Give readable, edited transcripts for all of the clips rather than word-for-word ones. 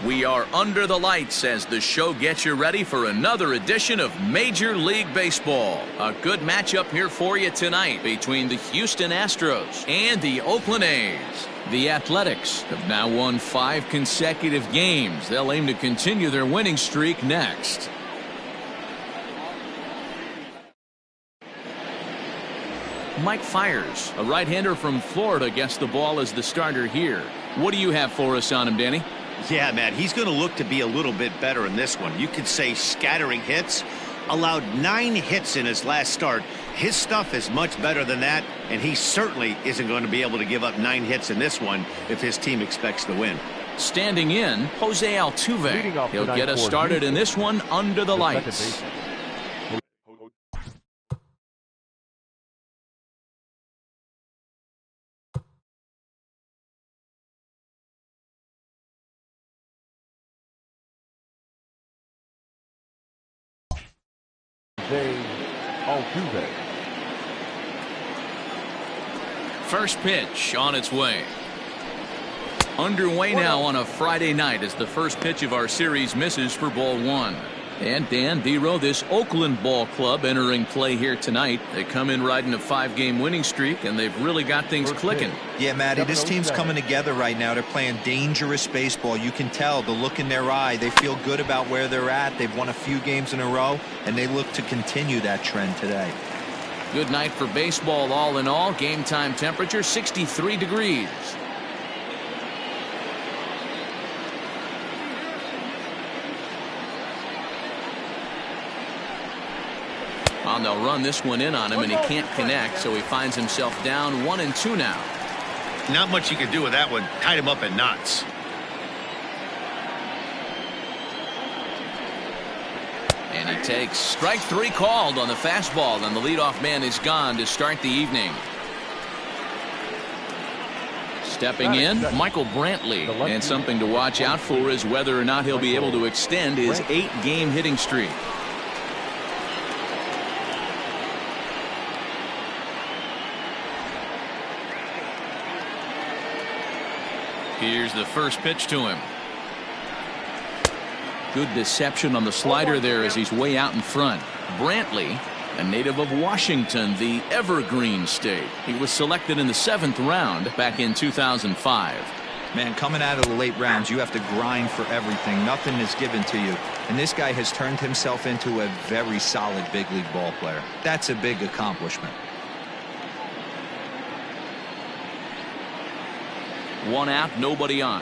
We are under the lights as the show gets you ready for another edition of Major League Baseball. A good matchup here for you tonight between the Houston Astros and the Oakland A's. The Athletics have now won 5 consecutive games. They'll aim to continue their winning streak next. Mike Fiers, a right-hander from Florida, gets the ball as the starter here. What do you have for us on him, Danny? Yeah, Matt, he's going to look to be a little bit better in this one. You could say scattering hits. Allowed 9 hits in his last start. His stuff is much better than that, and he certainly isn't going to be able to give up 9 hits in this one if his team expects to win. Standing in, Jose Altuve. He'll get us started in this one under the lights. Altuve. First pitch on its way. Underway now on a Friday night as the first pitch of our series misses for ball 1. And Dan Dero, this Oakland ball club entering play here tonight. They come in riding a 5-game winning streak, and they've really got things clicking. Yeah, Matty, this team's coming together right now. They're playing dangerous baseball. You can tell the look in their eye. They feel good about where they're at. They've won a few games in a row, and they look to continue that trend today. Good night for baseball all in all. Game time temperature 63 degrees. Well, they'll run this one in on him, and he can't connect, so he finds himself down 1-2 now. Not much you can do with that one. Tied him up in knots. And he takes strike 3 called on the fastball, and the leadoff man is gone to start the evening. Stepping in, Michael Brantley. And something to watch out for is whether or not he'll be able to extend his 8-game hitting streak. Here's the first pitch to him. Good deception on the slider there as he's way out in front. Brantley, a native of Washington, the Evergreen State. He was selected in the 7th round back in 2005. Man, coming out of the late rounds, you have to grind for everything. Nothing is given to you. And this guy has turned himself into a very solid big league ball player. That's a big accomplishment. 1 out, nobody on.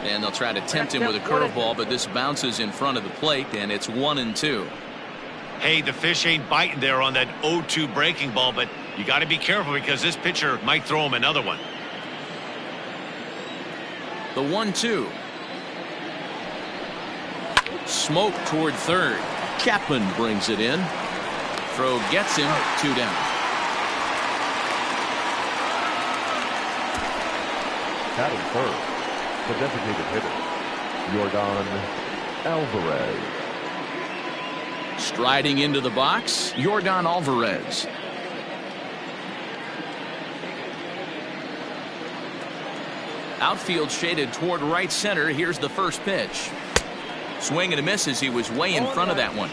And they'll try to tempt him with a curveball, but this bounces in front of the plate, and it's 1-2. Hey, the fish ain't biting there on that 0-2 breaking ball, but you got to be careful because this pitcher might throw him another one. The 1-2. Smoke toward third. Chapman brings it in. Throw gets him, 2 down. Batting first, the designated hitter, Yordan Alvarez. Striding into the box, Yordan Alvarez. Outfield shaded toward right center. Here's the first pitch. Swing and a miss as he was way in front of that one.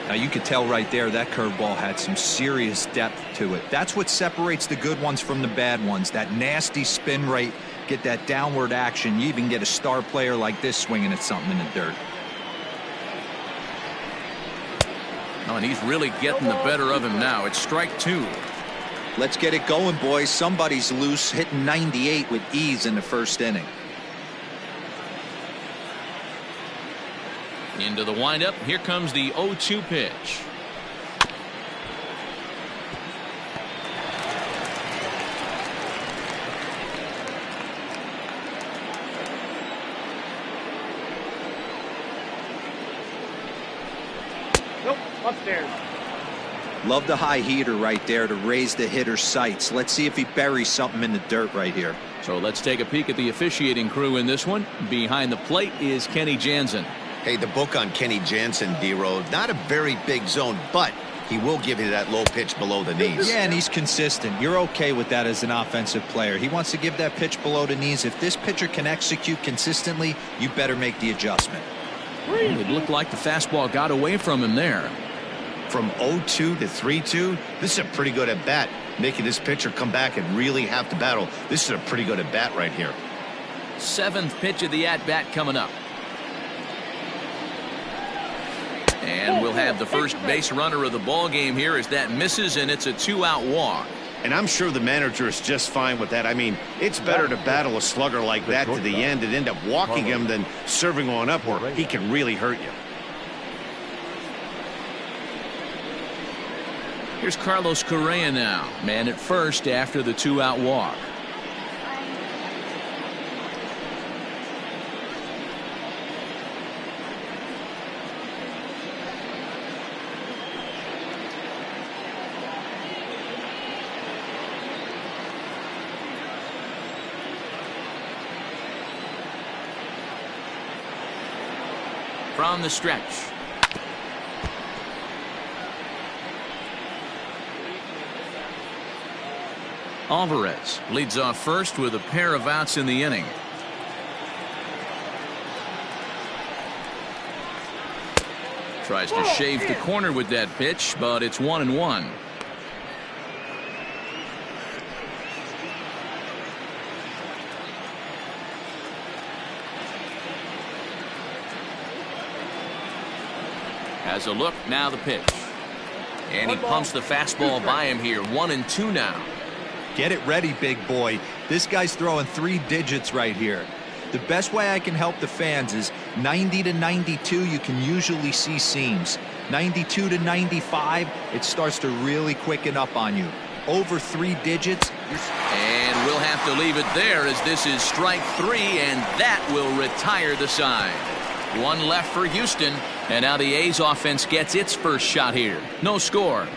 Now you could tell right there that curveball had some serious depth to it. That's what separates the good ones from the bad ones. That nasty spin rate, get that downward action. You even get a star player like this swinging at something in the dirt. Oh, and he's really getting the better of him now. It's strike 2. Let's get it going, boys. Somebody's loose, hitting 98 with ease in the first inning. Into the windup. Here comes the 0-2 pitch. Nope, upstairs. Love the high heater right there to raise the hitter's sights. Let's see if he buries something in the dirt right here. So let's take a peek at the officiating crew in this one. Behind the plate is Kenny Jansen. Hey, the book on Kenny Jansen, D-Road, not a very big zone, but he will give you that low pitch below the knees. Yeah, and he's consistent. You're okay with that as an offensive player. He wants to give that pitch below the knees. If this pitcher can execute consistently, you better make the adjustment. It looked like the fastball got away from him there. From 0-2 to 3-2, this is a pretty good at bat, making this pitcher come back and really have to battle. This is a pretty good at bat right here. 7th pitch of the at bat coming up. And we'll have the first base runner of the ball game here as that misses, and it's a 2-out walk. And I'm sure the manager is just fine with that. I mean, it's better to battle a slugger like that to the end and end up walking him than serving on up where he can really hurt you. Here's Carlos Correa now, man at first after the 2-out walk. From the stretch. Alvarez leads off first with a pair of outs in the inning. Tries to shave the corner with that pitch, but it's 1-1. Has a look, now the pitch. And he pumps the fastball by him here. 1-2 now. Get it ready, big boy. This guy's throwing 3 digits right here. The best way I can help the fans is 90 to 92, you can usually see seams. 92 to 95, it starts to really quicken up on you. Over 3 digits. And we'll have to leave it there as this is strike 3, and that will retire the side. 1 left for Houston, and now the A's offense gets its first shot here. No score.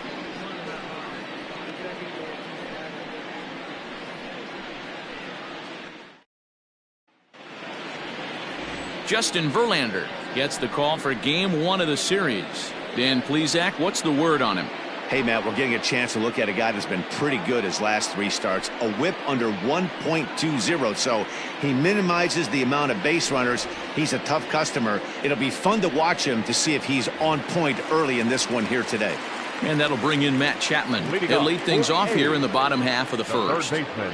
Justin Verlander gets the call for game 1 of the series. Dan Plesac, what's the word on him? Hey, Matt, we're getting a chance to look at a guy that's been pretty good his last 3 starts. A whip under 1.20, so he minimizes the amount of base runners. He's a tough customer. It'll be fun to watch him to see if he's on point early in this one here today. And that'll bring in Matt Chapman. He'll lead things off here in the bottom half of the first. Third baseman,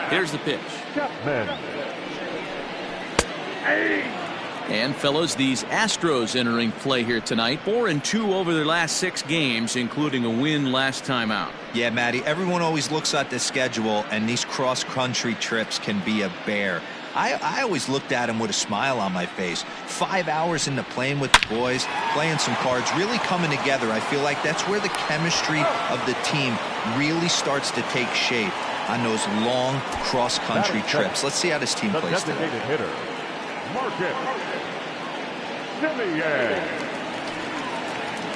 Here's the pitch. Chapman. And fellas, these Astros entering play here tonight. 4-2 over their last 6 games, including a win last time out. Yeah, Matty, everyone always looks at the schedule, and these cross-country trips can be a bear. I always looked at him with a smile on my face. 5 hours into playing with the boys, playing some cards, really coming together. I feel like that's where the chemistry of the team really starts to take shape on those long cross-country trips. Let's see how this team plays today. Designated hitter, Marcus Semien.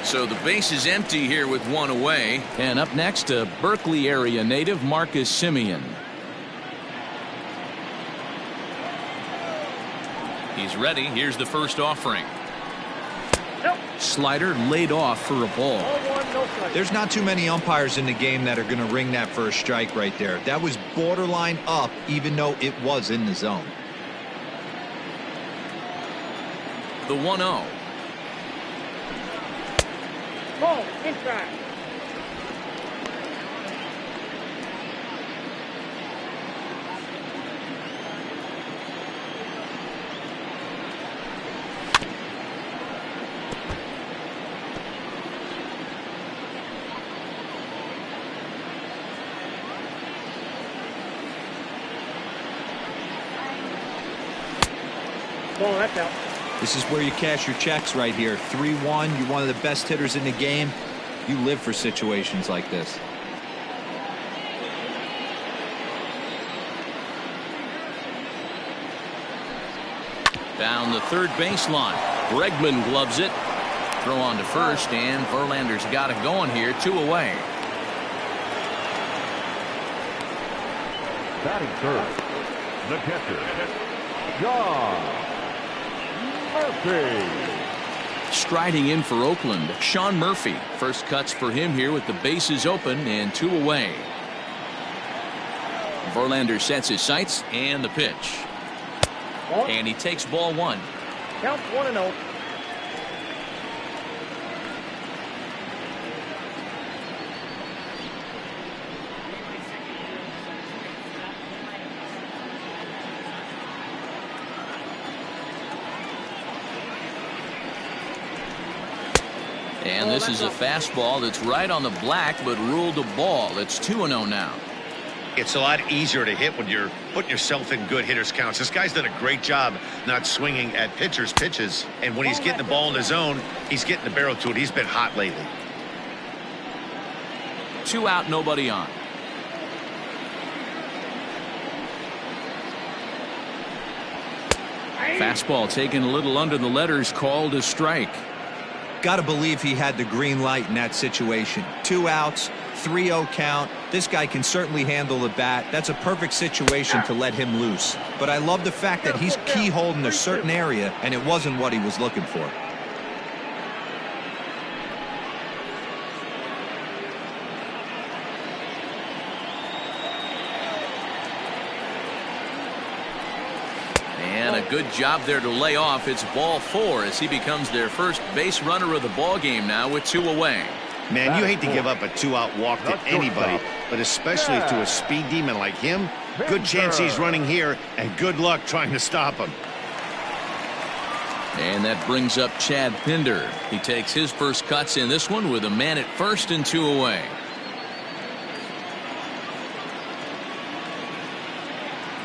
So the base is empty here with 1 away. And up next, a Berkeley area native, Marcus Semien. He's ready. Here's the first offering. Slider laid off for a ball. There's not too many umpires in the game that are going to ring that first strike right there. That was borderline up, even though it was in the zone. The 1-0. Ball, inside. Ball, that's out. This is where you cash your checks right here. 3-1. You're one of the best hitters in the game. You live for situations like this. Down the third baseline. Bregman gloves it. Throw on to first, and Verlander's got it going here. 2 away. Batting third, the catcher, John Murphy. Striding in for Oakland, Sean Murphy. First cuts for him here with the bases open and 2 away. Verlander sets his sights and the pitch. And he takes ball 1. Count 1-0. And this is a fastball that's right on the black, but ruled a ball. It's 2-0 now. It's a lot easier to hit when you're putting yourself in good hitters counts. This guy's done a great job not swinging at pitchers' pitches. And when he's getting the ball in his zone, he's getting the barrel to it. He's been hot lately. 2 out, nobody on. Fastball taken a little under the letters, called a strike. Got to believe he had the green light in that situation. 2 outs, 3-0 count. This guy can certainly handle the bat. That's a perfect situation to let him loose. But I love the fact that he's keyholed a certain area, and it wasn't what he was looking for. And a good job there to lay off. It's ball 4 as he becomes their first base runner of the ball game now with 2 away. Man, you hate to give up a 2-out walk to anybody, but especially to a speed demon like him. Good chance he's running here, and good luck trying to stop him. And that brings up Chad Pinder. He takes his first cuts in this one with a man at first and 2 away.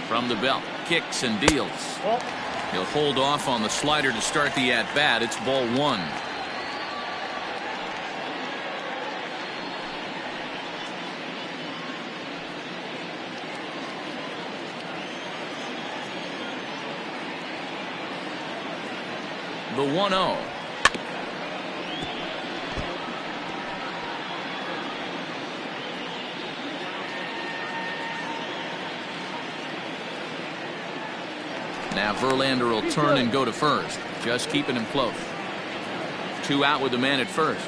From the belt, kicks and deals. He'll hold off on the slider to start the at-bat. It's ball 1. The 1-0. Now Verlander will turn and go to first, just keeping him close. 2 out with the man at first.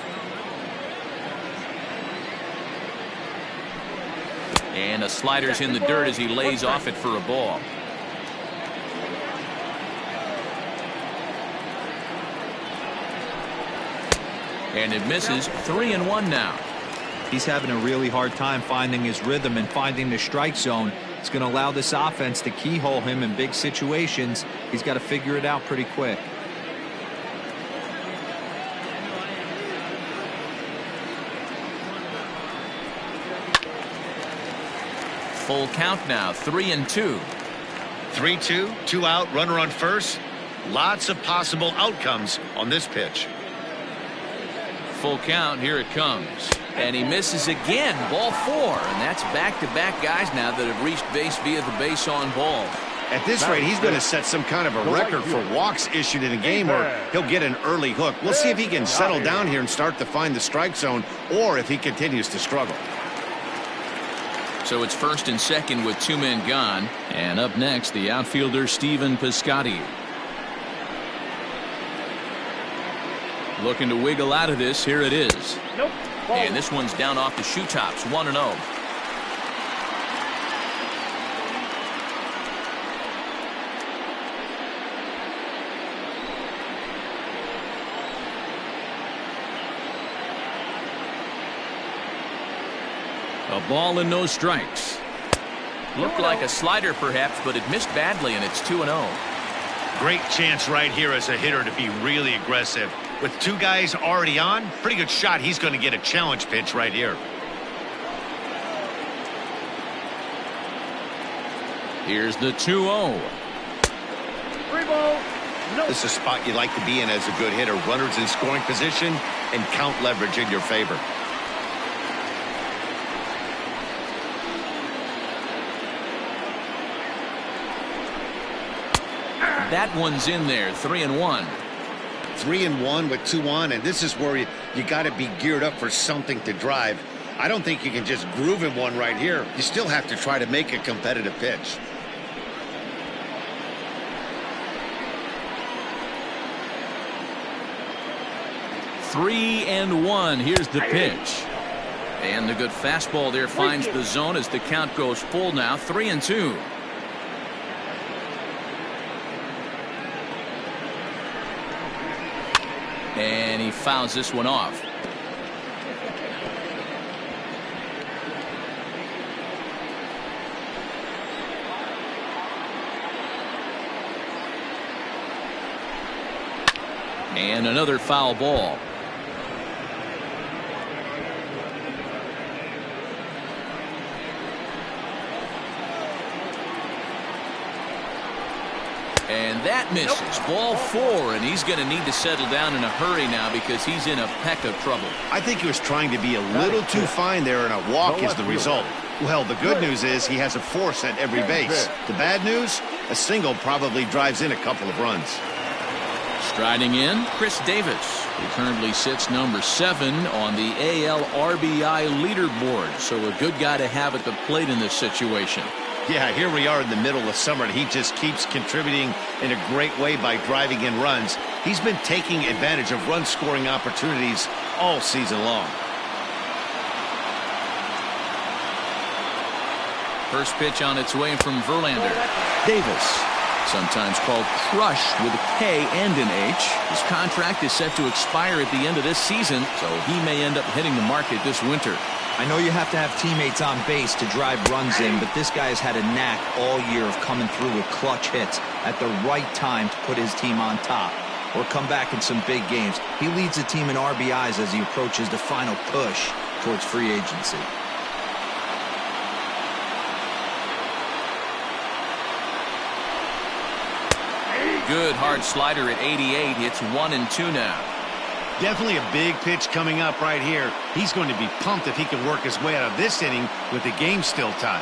And a slider's in the dirt as he lays off it for a ball. And it misses. 3-1 now. He's having a really hard time finding his rhythm and finding the strike zone. It's going to allow this offense to keyhole him in big situations. He's got to figure it out pretty quick. Full count now. 3-2. 3-2, 2 out, runner on first. Lots of possible outcomes on this pitch. Full count. Here it comes. And he misses again. Ball 4. And that's back-to-back guys now that have reached base via the base on ball. At this rate, he's going to set some kind of a record for walks issued in a game, or he'll get an early hook. We'll see if he can settle down here and start to find the strike zone, or if he continues to struggle. So it's first and second with 2 men gone. And up next, the outfielder Stephen Piscotty. Looking to wiggle out of this. Here it is. Nope. And this one's down off the shoe tops. 1-0. A ball and no strikes. Looked like a slider perhaps, but it missed badly, and it's 2-0. Great chance right here as a hitter to be really aggressive. With 2 guys already on, pretty good shot. He's going to get a challenge pitch right here. Here's the 2-0. 3-ball. No. This is a spot you like to be in as a good hitter. Runners in scoring position and count leverage in your favor. That one's in there. 3-1. 3-1 with 2 on, and this is where you got to be geared up for something to drive. I don't think you can just groove in one right here. You still have to try to make a competitive pitch. 3-1. Here's the pitch. And the good fastball there finds the zone as the count goes full now. 3-2. And he fouls this one off. And another foul ball. And that misses. Ball 4, and he's going to need to settle down in a hurry now because he's in a peck of trouble. I think he was trying to be a little too fine there, and a walk is the result. Well, the good news is he has a force at every base. The bad news, a single probably drives in a couple of runs. Striding in, Chris Davis, who currently sits number 7 on the AL RBI leaderboard. So a good guy to have at the plate in this situation. Yeah, here we are in the middle of summer, and he just keeps contributing in a great way by driving in runs. He's been taking advantage of run-scoring opportunities all season long. First pitch on its way from Verlander. Davis, sometimes called Crush with a K and an H. His contract is set to expire at the end of this season, so he may end up hitting the market this winter. I know you have to have teammates on base to drive runs in, but this guy has had a knack all year of coming through with clutch hits at the right time to put his team on top or come back in some big games. He leads the team in RBIs as he approaches the final push towards free agency. Good hard slider at 88. It's 1-2 now. Definitely a big pitch coming up right here. He's going to be pumped if he can work his way out of this inning with the game still tied.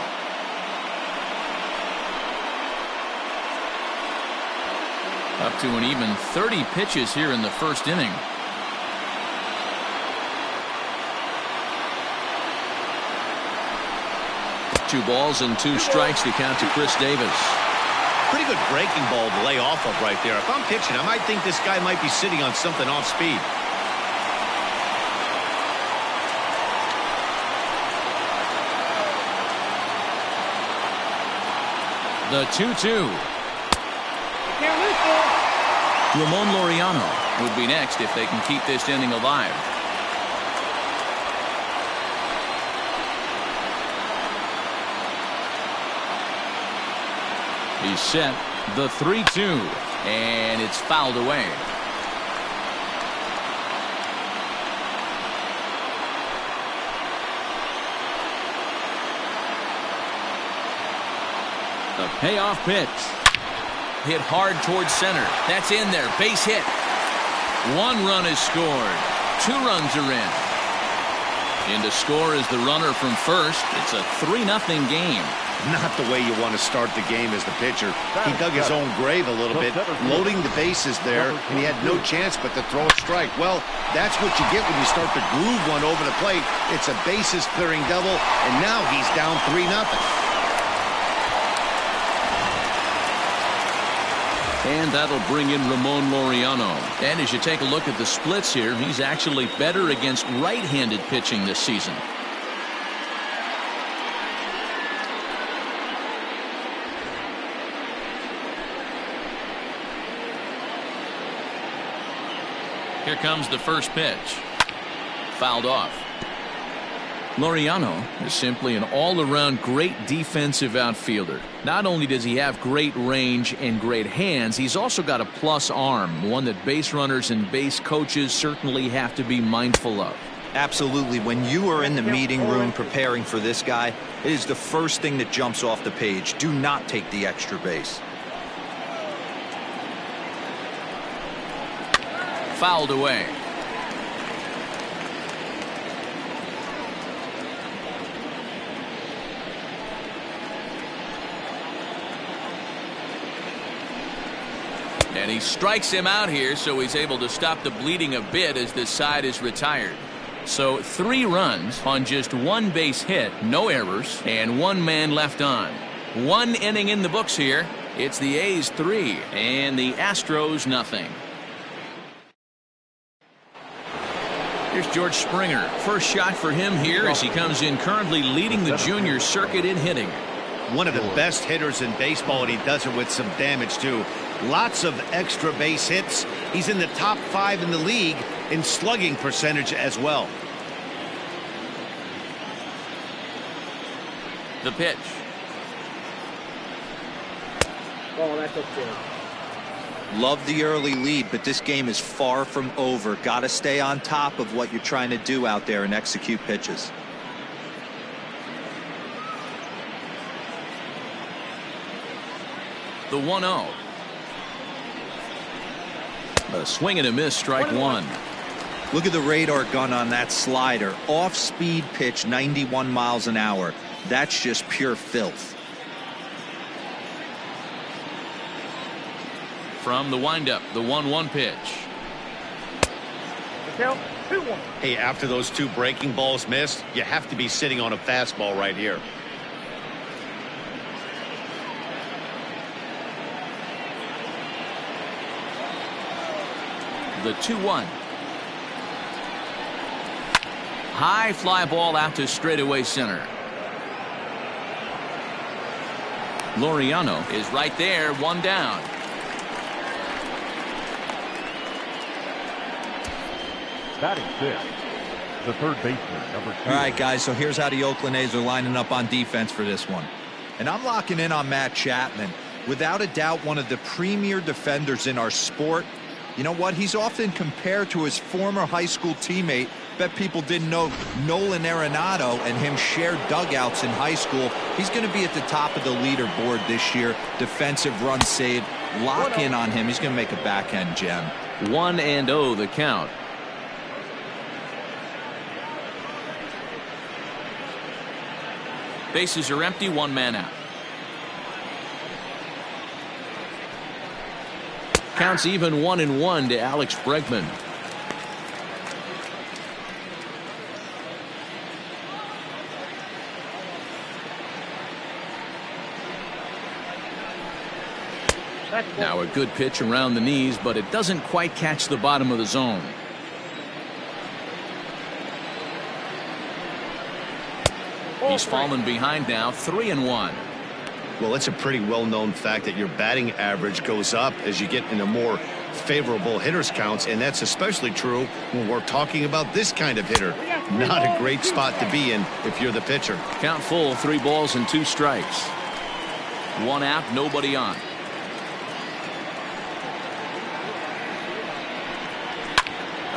Up to an even 30 pitches here in the first inning. Two balls and 2 strikes to count to Chris Davis. Pretty good breaking ball to lay off of right there. If I'm pitching, I might think this guy might be sitting on something off speed. The 2-2. Ramon Laureano would be next if they can keep this inning alive. He's set. The 3-2, and it's fouled away. The payoff pitch. Hit hard towards center. That's in there. Base hit. 1 run is scored. 2 runs are in. In to score is the runner from first. It's a 3-0 game. Not the way you want to start the game as the pitcher. He dug his own grave a little bit, loading the bases there, and he had no chance but to throw a strike. Well, that's what you get when you start to groove one over the plate. It's a bases-clearing double, and now he's down 3-0. And that'll bring in Ramon Laureano. And as you take a look at the splits here, he's actually better against right-handed pitching this season. Here comes the first pitch. Fouled off. Laureano is simply an all-around great defensive outfielder. Not only does he have great range and great hands, he's also got a plus arm, one that base runners and base coaches certainly have to be mindful of. Absolutely. When you are in the meeting room preparing for this guy, it is the first thing that jumps off the page. Do not take the extra base. Fouled away. And he strikes him out here, so he's able to stop the bleeding a bit as this side is retired. So 3 runs on just 1 base hit, no errors, and 1 man left on. 1 inning in the books here. It's the A's 3 and the Astros nothing. Here's George Springer. First shot for him here as he comes in currently leading the junior circuit in hitting. One of the best hitters in baseball, and he does it with some damage too. Lots of extra base hits. He's in the top 5 in the league in slugging percentage as well. The pitch. Oh, that's okay. Love the early lead, but this game is far from over. Got to stay on top of what you're trying to do out there and execute pitches. The 1-0. A swing and a miss, strike one. Look at the radar gun on that slider. Off-speed pitch, 91 miles an hour. That's just pure filth. From the windup, the 1-1 pitch. The count, 2-1. Hey, after those 2 breaking balls missed, you have to be sitting on a fastball right here. The 2-1. High fly ball out to straightaway center. Laureano is right there, one down. Batting 6th, the third baseman, number 2. All right, guys, so here's how the Oakland A's are lining up on defense for this one. And I'm locking in on Matt Chapman. Without a doubt, one of the premier defenders in our sport. You know what? He's often compared to his former high school teammate. Bet people didn't know Nolan Arenado and him shared dugouts in high school. He's going to be at the top of the leaderboard this year. Defensive run saved. Lock in on him. He's going to make a backhand gem. 1-0 the count. Bases are empty, 1 man out. Counts even 1-1 to Alex Bregman. Now a good pitch around the knees, but it doesn't quite catch the bottom of the zone. He's fallen behind now, 3-1. Well, it's a pretty well-known fact that your batting average goes up as you get into more favorable hitters counts, and that's especially true when we're talking about this kind of hitter. Not a great spot to be in if you're the pitcher. Count full, 3 balls and 2 strikes. 1 out, nobody on.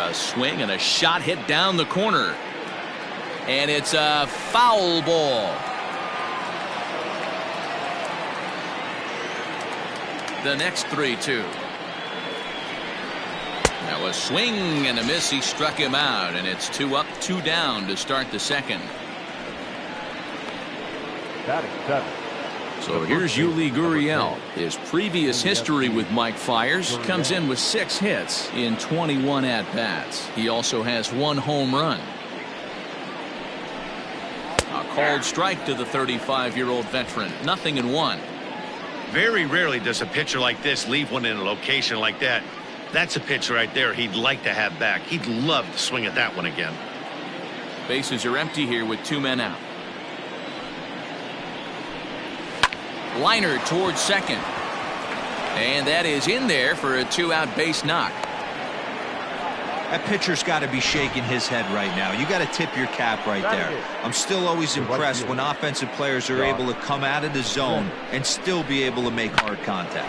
A swing and a shot hit down the corner. And it's a foul ball. The next 3-2. Now a swing and a miss. He struck him out, and it's 2 up, 2 down to start the second. Batting 7th. So here's Yuli Gurriel. His previous history with Mike Fiers comes in with 6 hits in 21 at-bats. He also has 1 home run. A called strike to the 35-year-old veteran. 0-1. Very rarely does a pitcher like this leave one in a location like that. That's a pitch right there he'd like to have back. He'd love to swing at that one again. Bases are empty here with 2 men out. Liner towards second. And that is in there for a 2-out base knock. That pitcher's got to be shaking his head right now. You got to tip your cap right there. I'm still always impressed when offensive players are able to come out of the zone and still be able to make hard contact.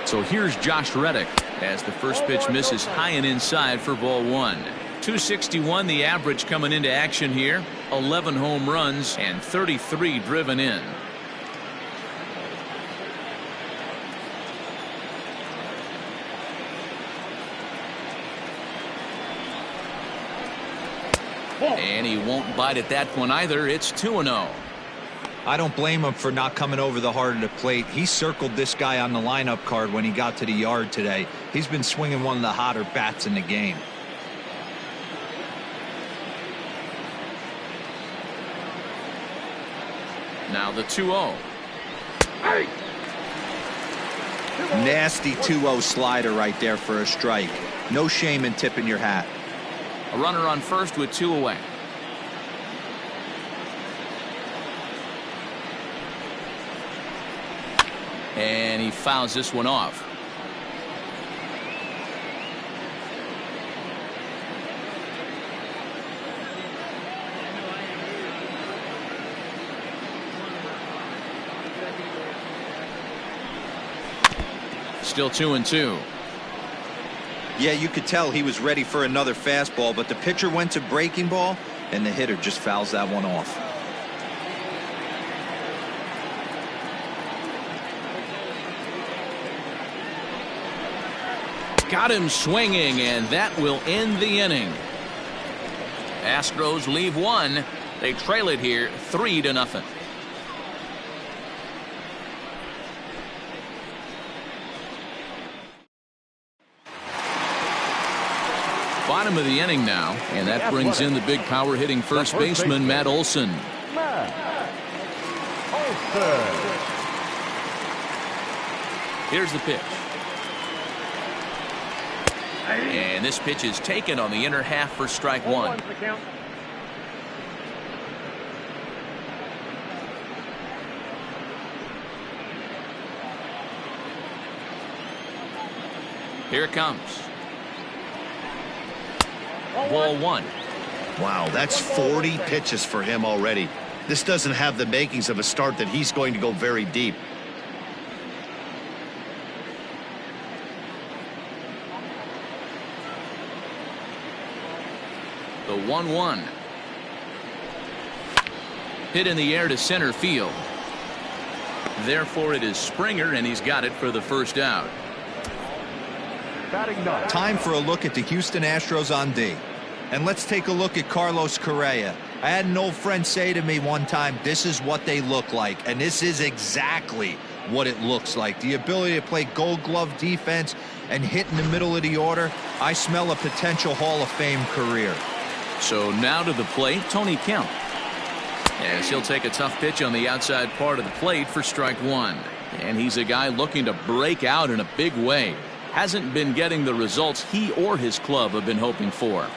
So here's Josh Reddick as the first pitch misses high and inside for ball 1. 261 the average coming into action here. 11 home runs and 33 driven in. And he won't bite at that one either. It's 2-0. I don't blame him for not coming over the heart of the plate. He circled this guy on the lineup card when he got to the yard today. He's been swinging one of the hotter bats in the game. Now the 2-0. Nasty 2-0 slider right there for a strike. No shame in tipping your hat. A runner on first with 2 away. And he fouls this one off. Still 2-2. Yeah, you could tell he was ready for another fastball, but the pitcher went to breaking ball, and the hitter just fouls that one off. Got him swinging, and that will end the inning. Astros leave one. They trail it here 3-0. Bottom of the inning now, and that brings in the big power hitting first baseman Matt Olson. Here's the pitch. And this pitch is taken on the inner half for strike one. Here it comes. Ball one. Wow, that's 40 pitches for him already. This doesn't have the makings of a start that he's going to go very deep. The 1-1. Hit in the air to center field. Therefore, it is Springer, and he's got it for the first out. Time for a look at the Houston Astros on D. And let's take a look at Carlos Correa. I had an old friend say to me one time, this is what they look like. And this is exactly what it looks like. The ability to play gold glove defense and hit in the middle of the order. I smell a potential Hall of Fame career. So now to the plate, Tony Kemp. As he'll take a tough pitch on the outside part of the plate for strike one. And he's a guy looking to break out in a big way. Hasn't been getting the results he or his club have been hoping for.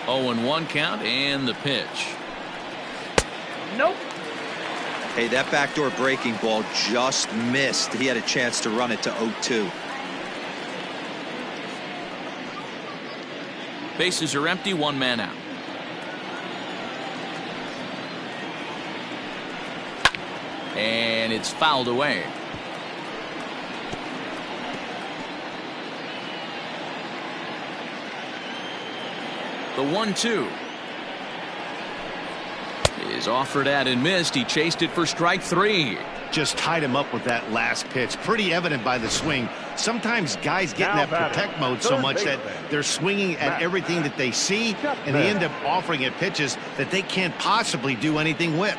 0-1 count and the pitch. Nope. Hey, that backdoor breaking ball just missed. He had a chance to run it to 0-2. Bases are empty, one man out. And it's fouled away. The 1-2 is offered at and missed. He chased it for strike three. Just tied him up with that last pitch. Pretty evident by the swing. Sometimes guys get in that protect mode so much that they're swinging at everything that they see, and they end up offering it pitches that they can't possibly do anything with.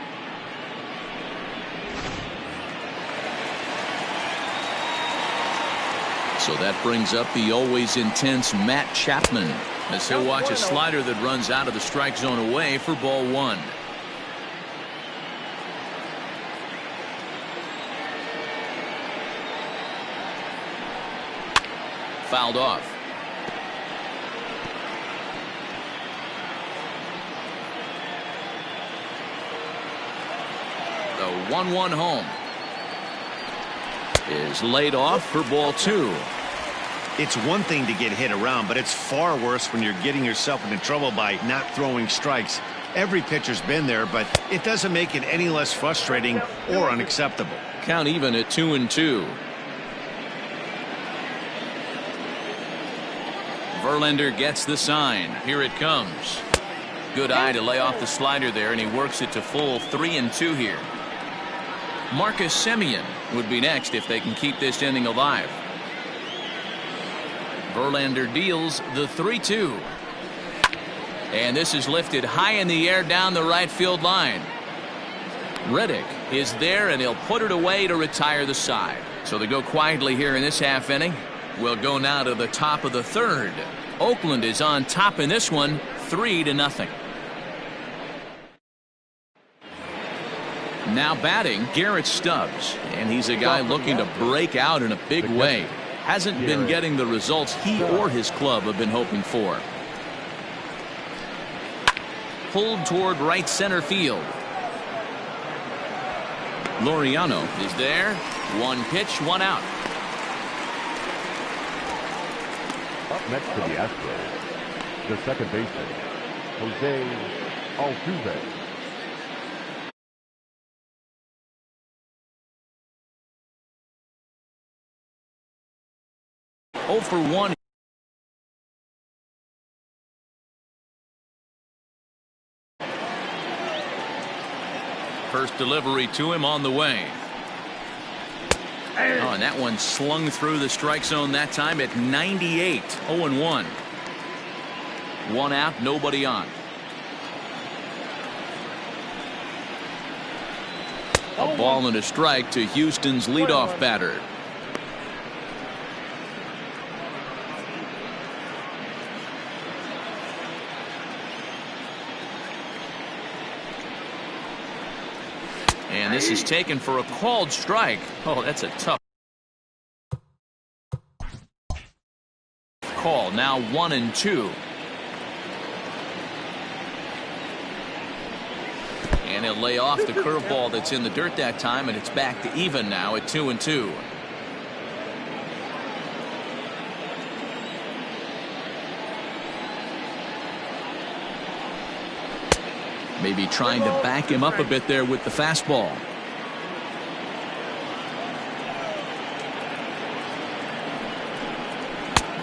So that brings up the always intense Matt Chapman as he'll watch a slider that runs out of the strike zone away for ball one. Fouled off. The 1-1 home is laid off for ball two. It's one thing to get hit around, but it's far worse when you're getting yourself into trouble by not throwing strikes. Every pitcher's been there, but it doesn't make it any less frustrating or unacceptable. Count even at 2-2. Verlander gets the sign. Here it comes. Good eye to lay off the slider there, and he works it to full 3-2 here. Marcus Semien would be next if they can keep this inning alive. Verlander deals the 3-2. And this is lifted high in the air down the right field line. Reddick is there, and he'll put it away to retire the side. So they go quietly here in this half inning. We'll go now to the top of the third. Oakland is on top in this one, 3-0. Now batting, Garrett Stubbs, and he's a guy looking to break out in a big way. Hasn't been getting the results he or his club have been hoping for. Pulled toward right center field. Laureano is there. One pitch, one out. Up next to the Astros, the second baseman, Jose Altuve. Oh for 1. First delivery to him on the way. Oh, and that one slung through the strike zone that time at 98. 0-1. One out, nobody on. A ball and a strike to Houston's leadoff batter. And this is taken for a called strike. Oh, that's a tough call. Now 1-2. And he'll lay off the curveball that's in the dirt that time, and it's back to even now at 2-2. Maybe trying to back him up a bit there with the fastball.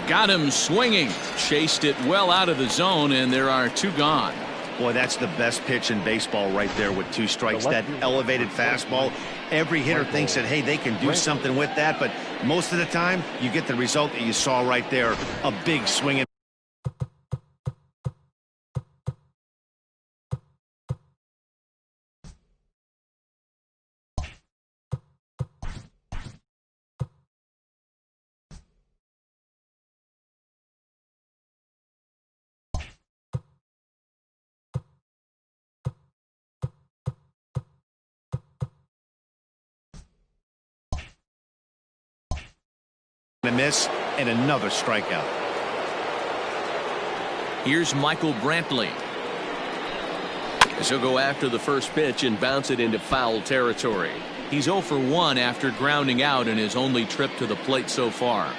Got him swinging. Chased it well out of the zone, and there are two gone. Boy, that's the best pitch in baseball right there with two strikes. That elevated fastball. Every hitter thinks that, hey, they can do something with that, but most of the time you get the result that you saw right there. A big swing. A miss and another strikeout. Here's Michael Brantley. He'll go after the first pitch and bounce it into foul territory. He's 0 for 1 after grounding out in his only trip to the plate so far.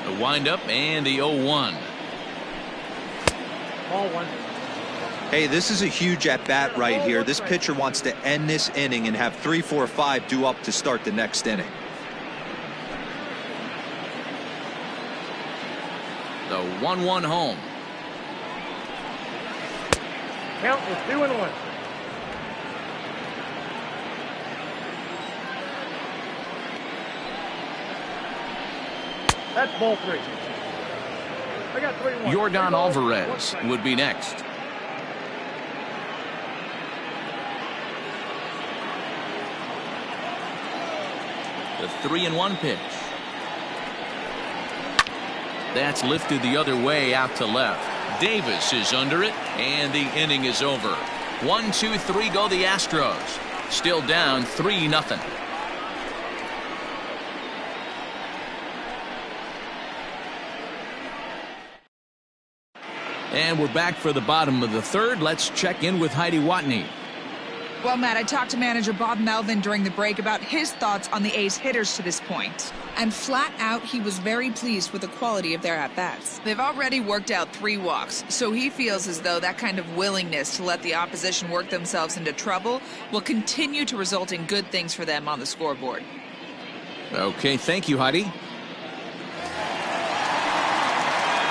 The windup and the 0-1. Ball 1. Hey, this is a huge at-bat right here. This pitcher wants to end this inning and have 3, 4, 5 due up to start the next inning. The 1-1 home. Count is 2-1. That's ball 3. I got 3-1. Yordan Alvarez would be next. The 3-1 pitch. That's lifted the other way out to left. Davis is under it, and the inning is over. 1, 2, 3 go the Astros. Still down 3-0. And we're back for the bottom of the third. Let's check in with Heidi Watney. Well, Matt, I talked to manager Bob Melvin during the break about his thoughts on the A's hitters to this point. And flat out, he was very pleased with the quality of their at-bats. They've already worked out 3 walks, so he feels as though that kind of willingness to let the opposition work themselves into trouble will continue to result in good things for them on the scoreboard. Okay, thank you, Heidi.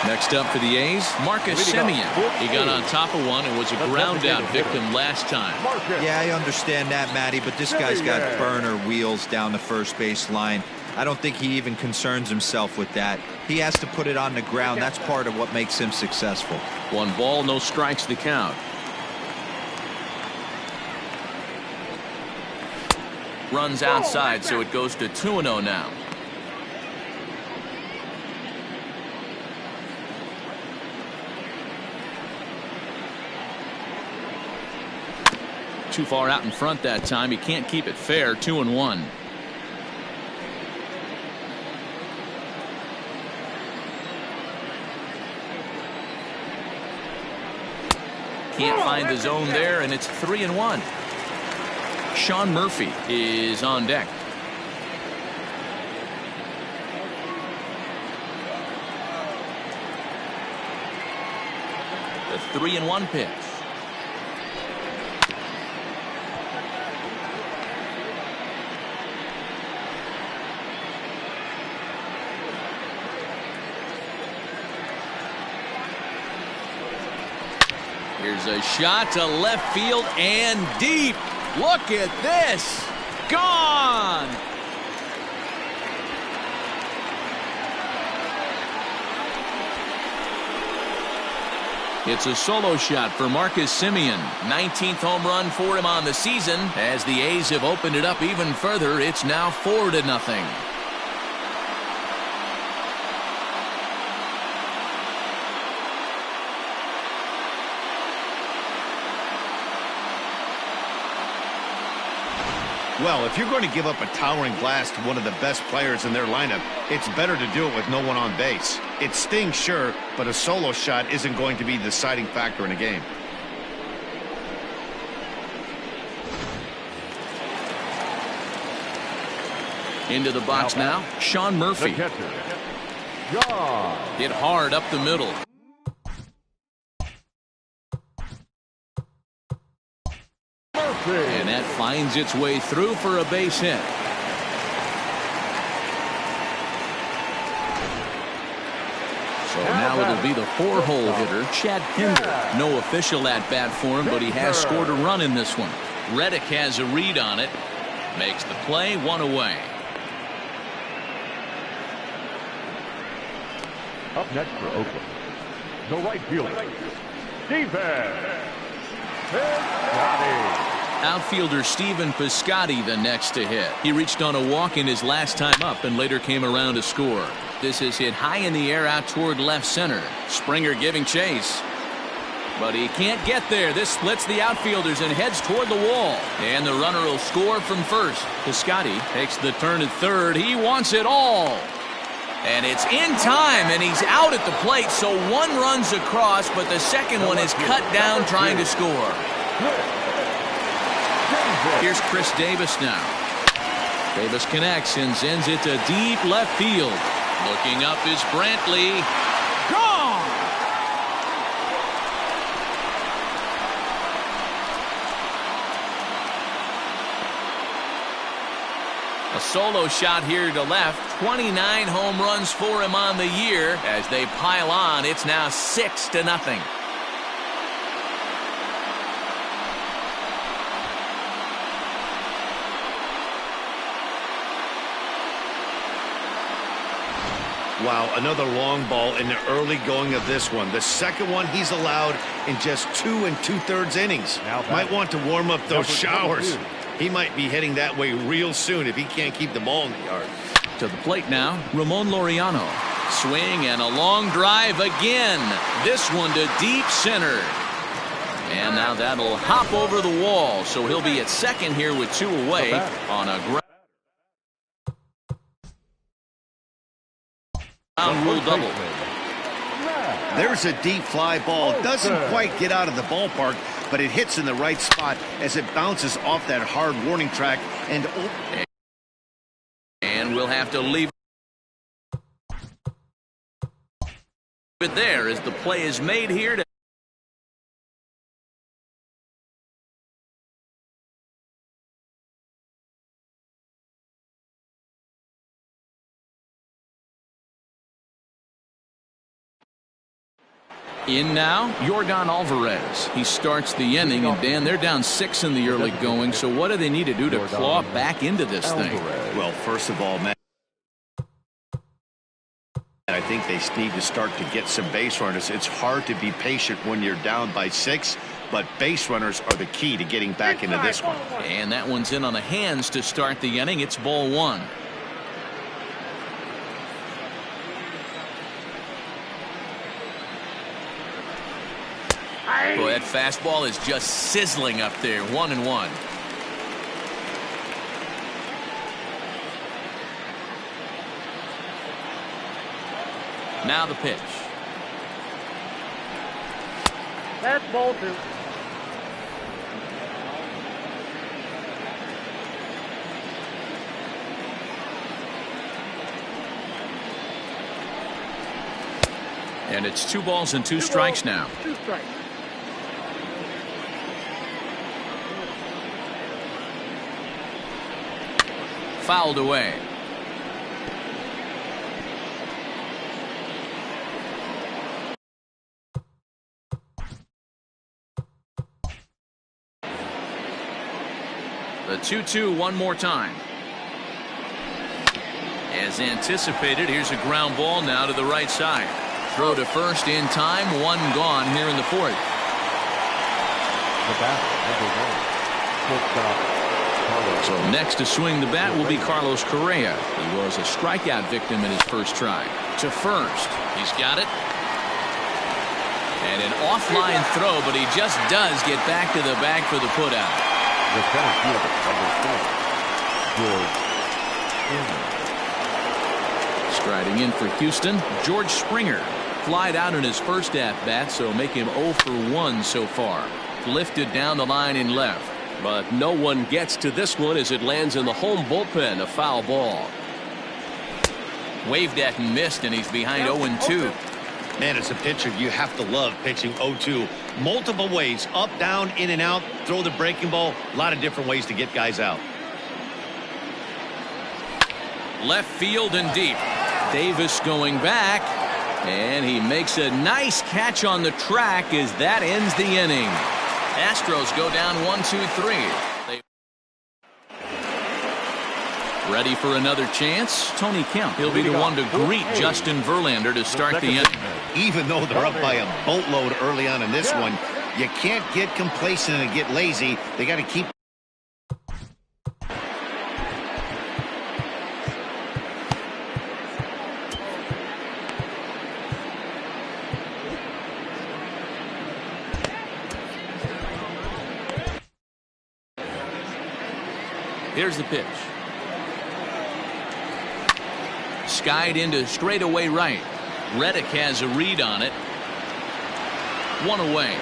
Next up for the A's, Marcus Semien. He got on top of one and was a ground-out victim last time. Yeah, I understand that, Matty, but this guy's got burner wheels down the first base line. I don't think he even concerns himself with that. He has to put it on the ground. That's part of what makes him successful. 1 ball, no strikes to count. Runs outside, so it goes to 2-0 now. Too far out in front that time. He can't keep it fair. 2-1. Can't find the zone there, and it's 3-1. Sean Murphy is on deck. The 3-1 pitch. Here's a shot to left field and deep. Look at this. Gone. It's a solo shot for Marcus Semien. 19th home run for him on the season. As the A's have opened it up even further, it's now 4-0. Well, if you're going to give up a towering blast to one of the best players in their lineup, it's better to do it with no one on base. It stings, sure, but a solo shot isn't going to be the deciding factor in a game. Into the box now, Sean Murphy. The catcher, John. Hit hard up the middle. And that finds its way through for a base hit. So now it'll be the 4-hole hitter, Chad Pinder. No official at bat for him, but he has scored a run in this one. Reddick has a read on it. Makes the play, 1 away. Up next for Oakland, the right fielder, Stephen Piscotty. Outfielder Stephen Piscotty the next to hit. He reached on a walk in his last time up and later came around to score. This is hit high in the air out toward left center. Springer giving chase. But he can't get there. This splits the outfielders and heads toward the wall. And the runner will score from first. Piscotty takes the turn at third. He wants it all. And it's in time, and he's out at the plate, so one runs across, but the second one is cut down trying to score. Here's Chris Davis now. Davis connects and sends it to deep left field. Looking up is Brantley. Gone! A solo shot here to left. 29 home runs for him on the year. As they pile on, it's now 6-0. Wow, another long ball in the early going of this one. The second one he's allowed in just 2 2/3 innings. Might want to warm up those showers. He might be heading that way real soon if he can't keep the ball in the yard. To the plate now, Ramon Laureano. Swing and a long drive again. This one to deep center. And now that'll hop over the wall, so he'll be at second here with 2 away on a ground rule double. There's a deep fly ball. Doesn't quite get out of the ballpark, but it hits in the right spot as it bounces off that hard warning track. And we'll have to leave it there as the play is made here to in now, Yordan Alvarez. He starts the inning, and Dan, they're down 6 in the early going, so what do they need to do to claw back into this thing? Well, first of all, Matt, I think they need to start to get some base runners. It's hard to be patient when you're down by 6, but base runners are the key to getting back into this one. And that one's in on the hands to start the inning. It's ball 1. Boy, that fastball is just sizzling up there. 1-1. Now the pitch. That's ball 2. And it's 2 balls and 2 strikes now. 2 strikes. Fouled away. The 2-2 one more time. As anticipated, here's a ground ball now to the right side. Throw to first in time, 1 gone here in the 4th. The bat, number 1. So next to swing the bat will be Carlos Correa. He was a strikeout victim in his first try. To first. He's got it. And an offline throw, but he just does get back to the bag for the putout. The center fielder, number 4, George. Striding in for Houston, George Springer. Flied out in his first at-bat, so make him 0 for 1 so far. Lifted down the line in left. But no one gets to this one as it lands in the home bullpen. A foul ball. Waved at and missed, and he's behind 0-2. Man, as a pitcher, you have to love pitching 0-2. Multiple ways, up, down, in and out, throw the breaking ball. A lot of different ways to get guys out. Left field and deep. Davis going back, and he makes a nice catch on the track as that ends the inning. Astros go down 1-2-3. Ready for another chance? Tony Kemp. He'll be the one to greet Justin Verlander to start the inning. Even though they're up by a boatload early on in this one, you can't get complacent and get lazy. They got to keep. Here's the pitch. Skied into straightaway right. Reddick has a read on it. 1 away.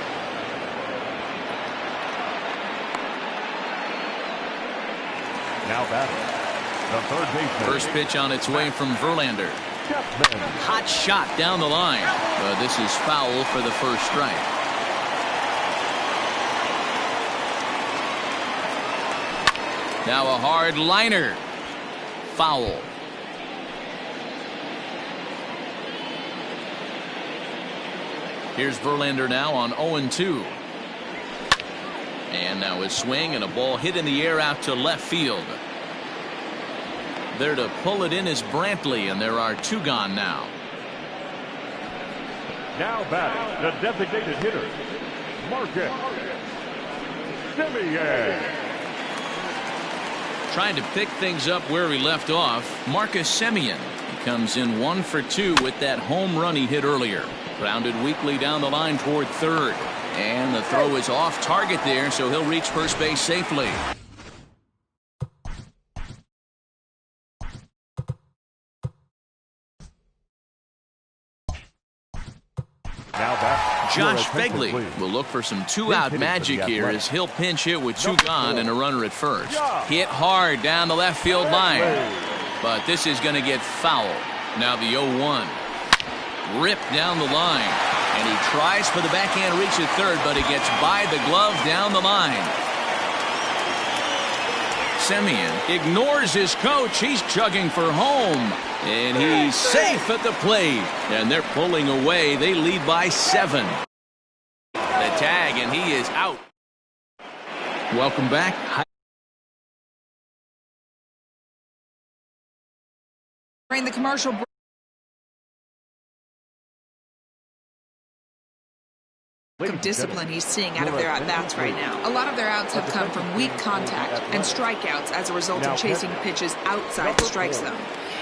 Now batting, the third baseman. First pitch on its way from Verlander. Chapman. Hot shot down the line. This is foul for the first strike. Now a hard liner. Foul. Here's Verlander now on 0-2. And now his swing and a ball hit in the air out to left field. There to pull it in is Brantley, and there are 2 gone now. Now batting, the designated hitter, Marcus Semien. Trying to pick things up where he left off, Marcus Semien. He comes in 1 for 2 with that home run he hit earlier. Grounded weakly down the line toward third. And the throw is off target there, so he'll reach first base safely. Now back. Josh Begley will look for some 2-out magic here as he'll pinch hit with 2 gone and a runner at first. Hit hard down the left field line. But this is going to get foul. Now the 0-1. Ripped down the line. And he tries for the backhand reach at third, but it gets by the glove down the line. Semien ignores his coach. He's chugging for home. And he's safe at the plate. And they're pulling away. They lead by 7. The tag, and he is out. Welcome back. During the commercial break. Of discipline he's seeing out of their at-bats right now. A lot of their outs have come from weak contact and strikeouts as a result of chasing pitches outside the strike zone.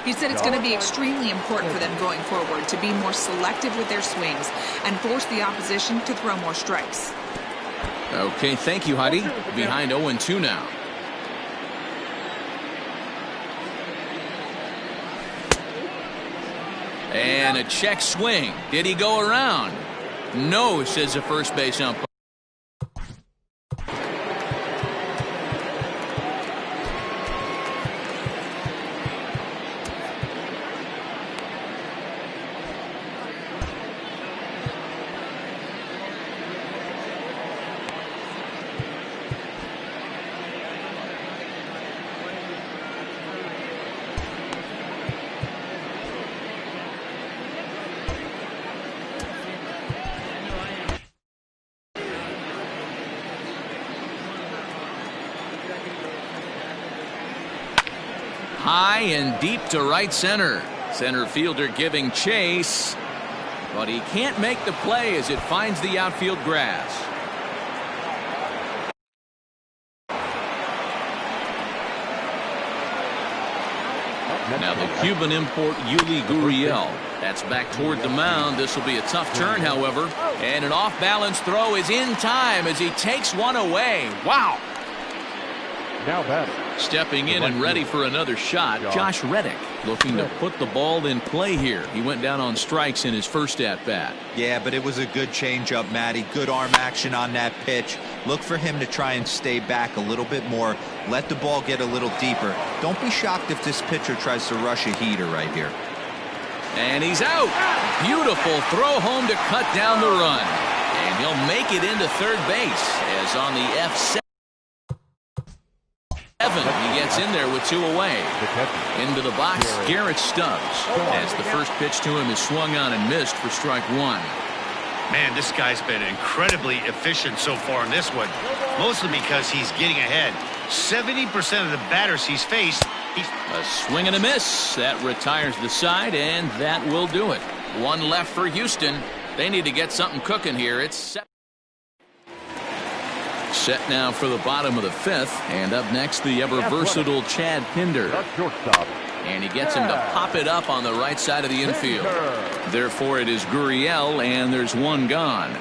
He said it's going to be extremely important for them going forward to be more selective with their swings and force the opposition to throw more strikes. Okay, thank you, Heidi. Behind 0-2 now. And a check swing. Did he go around? No, says the first base umpire. High and deep to right center. Center fielder giving chase, but he can't make the play as it finds the outfield grass. Now the Cuban import Yuli Gurriel. That's back toward the mound. This will be a tough turn, however. And an off-balance throw is in time as he takes one away. Wow. Now batting. Stepping in and ready for another shot, Josh Reddick looking to put the ball in play here. He went down on strikes in his first at-bat. Yeah, but it was a good changeup, Matty. Good arm action on that pitch. Look for him to try and stay back a little bit more. Let the ball get a little deeper. Don't be shocked if this pitcher tries to rush a heater right here. And he's out. Beautiful throw home to cut down the run. And he'll make it into third base as on the F7. He gets in there with two away. Into the box, Garrett Stubbs, as the first pitch to him is swung on and missed for strike one. Man, this guy's been incredibly efficient so far in this one, mostly because he's getting ahead. 70% of the batters he's faced. A swing and a miss. That retires the side, and that will do it. One left for Houston. They need to get something cooking here. It's set now for the bottom of the fifth, and up next the ever-versatile Chad Pinder. And he gets him to pop it up on the right side of the infield. Therefore it is Gurriel, and there's one gone.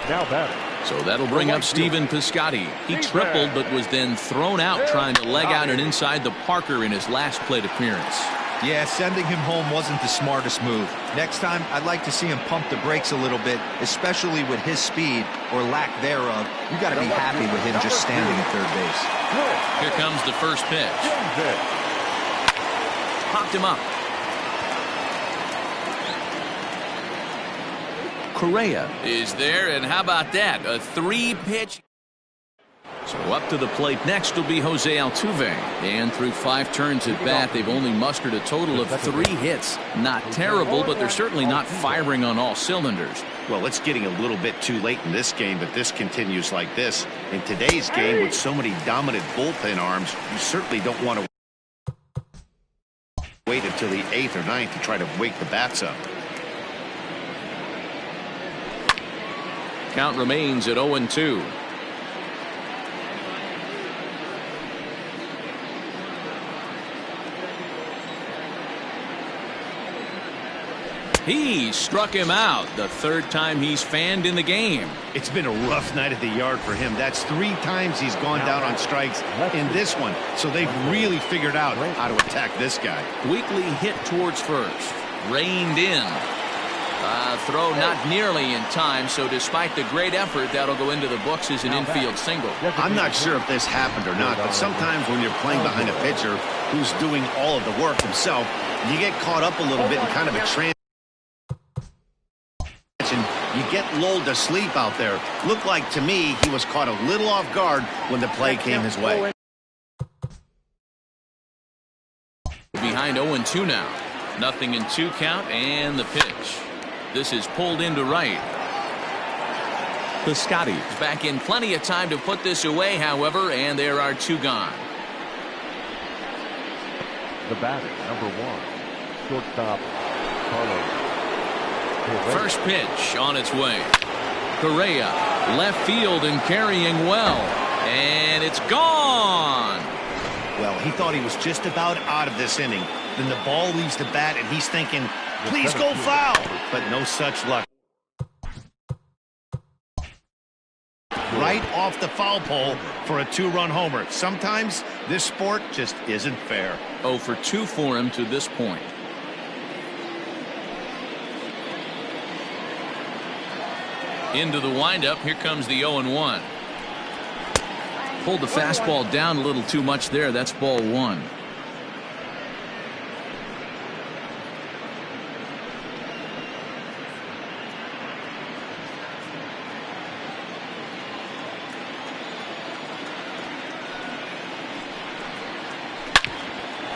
Now batting. So that'll bring up Stephen Piscotty. He tripled but was then thrown out trying to leg out and inside the Parker in his last plate appearance. Yeah, sending him home wasn't the smartest move. Next time, I'd like to see him pump the brakes a little bit, especially with his speed, or lack thereof. You got to be happy with him just standing at third base. Here comes the first pitch. Popped him up. Correa is there, and how about that? A three-pitch. So up to the plate next will be Jose Altuve. And through 5 turns at bat, they've only mustered a total of 3 hits. Not terrible, but they're certainly not firing on all cylinders. Well, it's getting a little bit too late in this game, but this continues like this. In today's game, with so many dominant bullpen arms, you certainly don't want to wait until the 8th or 9th to try to wake the bats up. Count remains at 0-2. He struck him out the 3rd time he's fanned in the game. It's been a rough night at the yard for him. That's 3 times he's gone down on strikes in this one. So they've really figured out how to attack this guy. Weakly hit towards first. Reined in. Throw not nearly in time, so despite the great effort, that'll go into the books as an infield single. I'm not sure if this happened or not, but sometimes when you're playing behind a pitcher who's doing all of the work himself, you get caught up a little bit in kind of a trance. You get lulled to sleep out there. Looked like to me he was caught a little off guard when the play came his way. Behind 0-2 now. Nothing in 2 count, and the pitch. This is pulled into right. Piscotty's back in plenty of time to put this away, however, and there are 2 gone. The batter, number 1, shortstop, Carlos. First pitch on its way. Correa, left field and carrying well. And it's gone. Well, he thought he was just about out of this inning. Then the ball leaves the bat, and he's thinking, please go foul. But no such luck. Right off the foul pole for a 2-run homer. Sometimes this sport just isn't fair. 0 for 2 for him to this point. Into the windup. Here comes the 0-1. Pulled the fastball down a little too much there. That's ball 1.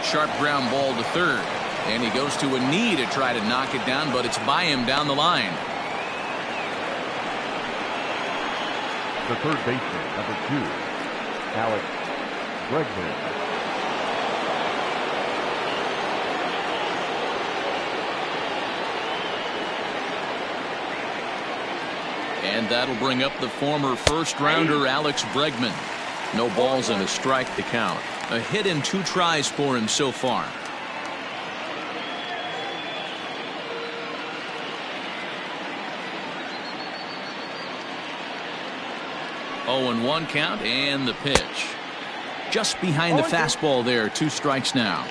Sharp ground ball to third. And he goes to a knee to try to knock it down, but it's by him down the line. The third baseman, number 2, Alex Bregman. And that'll bring up the former first-rounder Alex Bregman. No balls and a strike to count. A hit in 2 tries for him so far. Oh, and 1 count, and the pitch. Just behind the fastball there. 2 strikes now.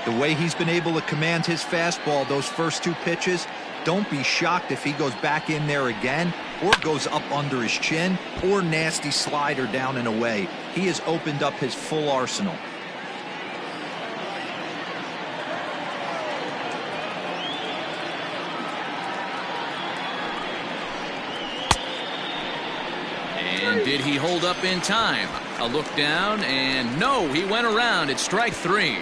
The way he's been able to command his fastball those first 2 pitches, don't be shocked if he goes back in there again or goes up under his chin or nasty slider down and away. He has opened up his full arsenal. And did he hold up in time? A look down, and no, he went around. It's strike 3.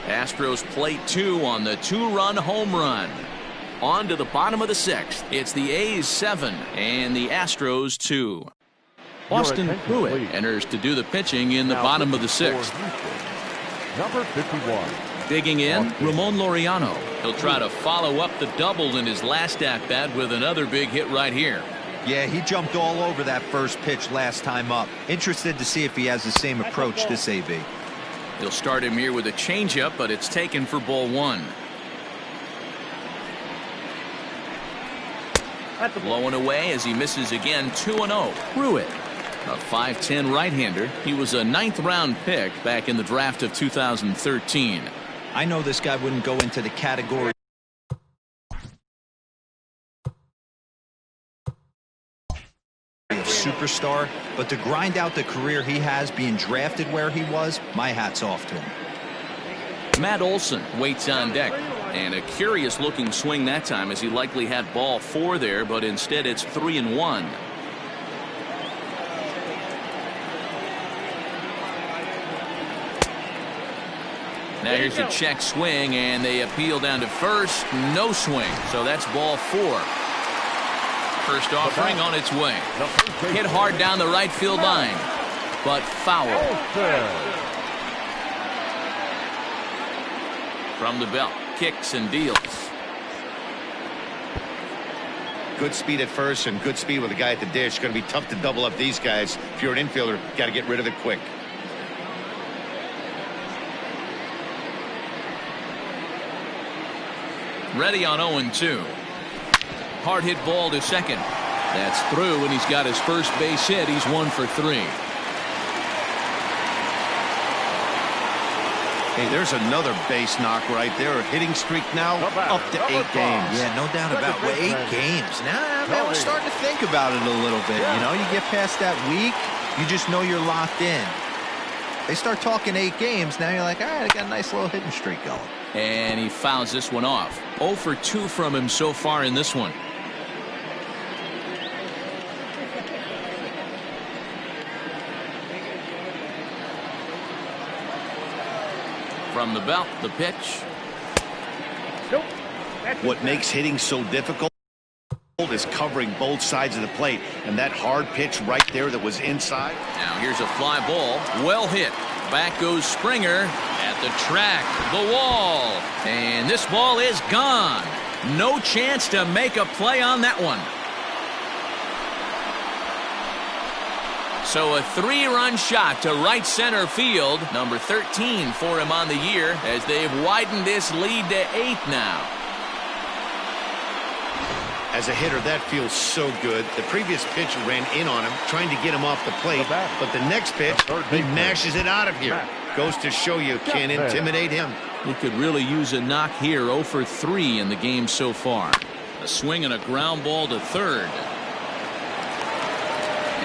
Astros plate 2 on the 2-run home run. On to the bottom of the 6th. It's the A's 7 and the Astros 2. Austin Pruitt enters to do the pitching in the bottom of the 6th. Number 51. Digging in, Ramon Laureano. He'll try to follow up the double in his last at-bat with another big hit right here. Yeah, he jumped all over that first pitch last time up. Interested to see if he has the same approach this AB. He'll start him here with a changeup, but it's taken for ball 1. Blowing away as he misses again. 2-0. Pruitt, a 5'10" right-hander. He was a 9th-round pick back in the draft of 2013. I know this guy wouldn't go into the category of superstar, but to grind out the career he has being drafted where he was, my hat's off to him. Matt Olson waits on deck, and a curious looking swing that time as he likely had ball 4 there, but instead it's 3-1. Now here's a check swing, and they appeal down to first. No swing, so that's ball 4. First offering on its way. Hit hard down the right field line, but foul. From the belt, kicks and deals. Good speed at first and good speed with the guy at the dish. Going to be tough to double up these guys. If you're an infielder, got to get rid of it quick. Ready on 0-2. Hard hit ball to second. That's through, and he's got his first base hit. He's 1 for 3. Hey, there's another base knock right there. A hitting streak now up to 8 games. Yeah, no doubt about it. 8 games. Now, man, we're starting to think about it a little bit. You know, you get past that week, you just know you're locked in. They start talking 8 games, now you're like, all right, I got a nice little hitting streak going. And he fouls this one off. 0 for 2 from him so far in this one. From the belt, the pitch. What makes hitting so difficult is covering both sides of the plate, and that hard pitch right there that was inside. Now here's a fly ball, well hit. Back goes Springer at the track, the wall, and this ball is gone. No chance to make a play on that one. So a 3-run shot to right center field. Number 13 for him on the year as they've widened this lead to 8 now. As a hitter, that feels so good. The previous pitch ran in on him, trying to get him off the plate. But the next pitch, he mashes it out of here. Goes to show you can't intimidate him. He could really use a knock here. 0 for 3 in the game so far. A swing and a ground ball to third.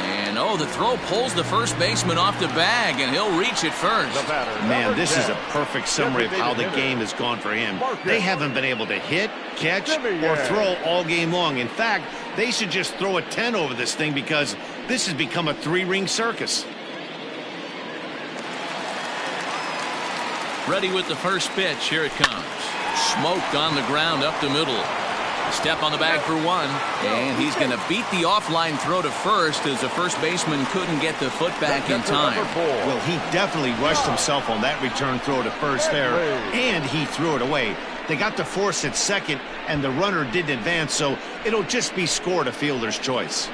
And the throw pulls the first baseman off the bag, and he'll reach it first. Man, this is a perfect summary of how the game has gone for him. They haven't been able to hit, catch, or throw all game long. In fact, they should just throw a 10 over this thing because this has become a 3-ring circus. Ready with the first pitch. Here it comes. Smoked on the ground up the middle. Step on the bag for 1. And he's going to beat the offline throw to first as the first baseman couldn't get the foot back in time. Well, he definitely rushed himself on that return throw to first there, and he threw it away. They got to force at second, and the runner didn't advance, so it'll just be scored a fielder's choice.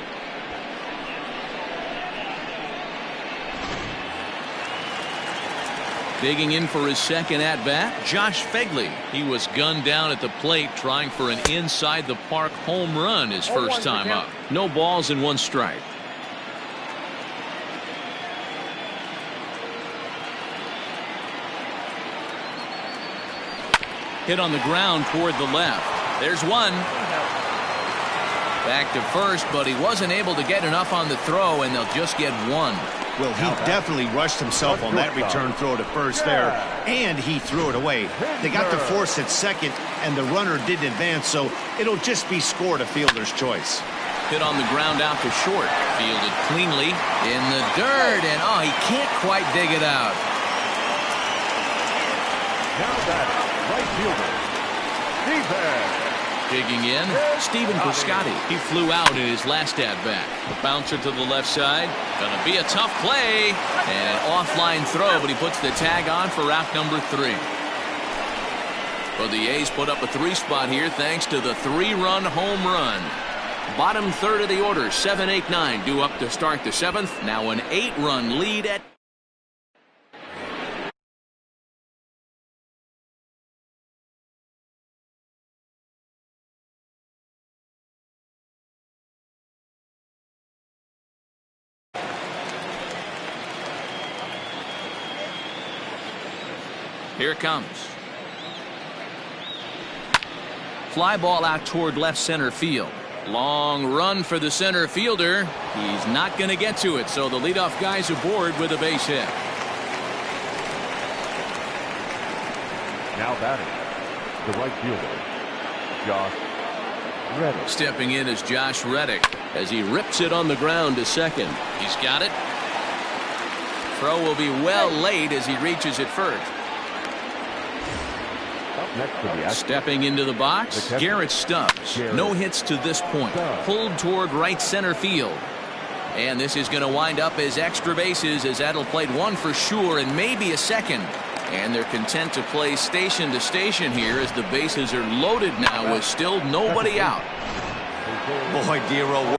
Digging in for his second at-bat, Josh Fegley. He was gunned down at the plate trying for an inside-the-park home run his first time up. No balls and 1 strike. Hit on the ground toward the left. There's 1. Back to first, but he wasn't able to get enough on the throw, and they'll just get 1. Well, he definitely rushed himself on that return throw to first there, and he threw it away. They got to force at second, and the runner didn't advance, so it'll just be scored a fielder's choice. Hit on the ground out to short. Fielded cleanly in the dirt, and he can't quite dig it out. Now batting, right fielder, Stephen. Digging in, Stephen Piscotty. He flew out in his last at-bat. A bouncer to the left side. Gonna be a tough play. And an offline throw, but he puts the tag on for out number 3. Well, the A's put up a 3 spot here thanks to the 3-run home run. Bottom third of the order, 7, 8, 9 due up to start the 7th. Now an 8-run lead at Here it comes. Fly ball out toward left center field. Long run for the center fielder. He's not going to get to it, so the leadoff guy's aboard with a base hit. Now batting, the right fielder, Josh Reddick. Stepping in is Josh Reddick as he rips it on the ground to second. He's got it. Throw will be well late as he reaches it first. Stepping into the box, Garrett Stubbs. No hits to this point. Pulled toward right center field. And this is going to wind up as extra bases as that'll play 1 for sure and maybe a second. And they're content to play station to station here as the bases are loaded now with still nobody out. Boy, Dero,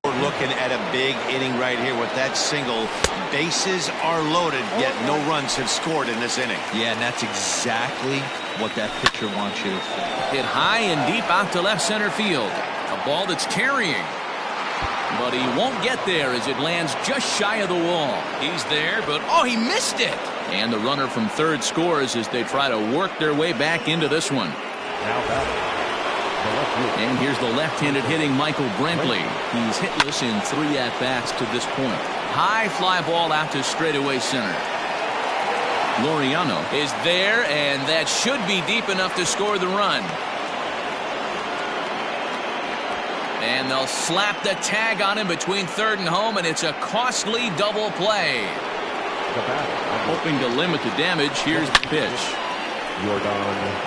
we're looking at a big inning right here with that single. Bases are loaded, yet no runs have scored in this inning. Yeah, and that's exactly what that pitcher wants you to see. Hit high and deep out to left center field. A ball that's carrying. But he won't get there as it lands just shy of the wall. He's there, but he missed it. And the runner from third scores as they try to work their way back into this one. And here's the left-handed hitting Michael Brantley. He's hitless in 3 at-bats to this point. High fly ball out to straightaway center. Laureano is there, and that should be deep enough to score the run. And they'll slap the tag on him between third and home, and it's a costly double play. Hoping to limit the damage, here's the pitch.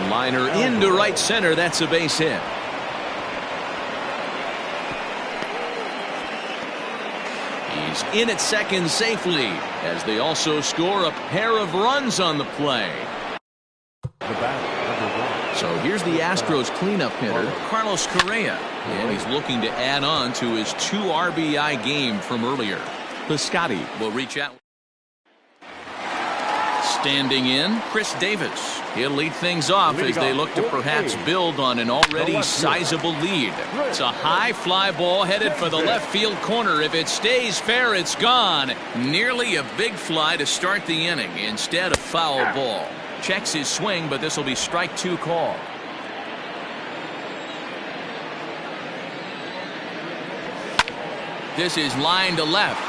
Liner into right center, that's a base hit. He's in at second safely as they also score a pair of runs on the play. So here Here's the Astros cleanup hitter, Carlos Correa. And he's looking to add on to his 2 RBI game from earlier. Piscotty will reach out. Standing in, Chris Davis. He'll lead things off as they look to perhaps build on an already sizable lead. It's a high fly ball headed for the left field corner. If it stays fair, it's gone. Nearly a big fly to start the inning instead of foul ball. Checks his swing, but this will be strike 2 call. This is line to left.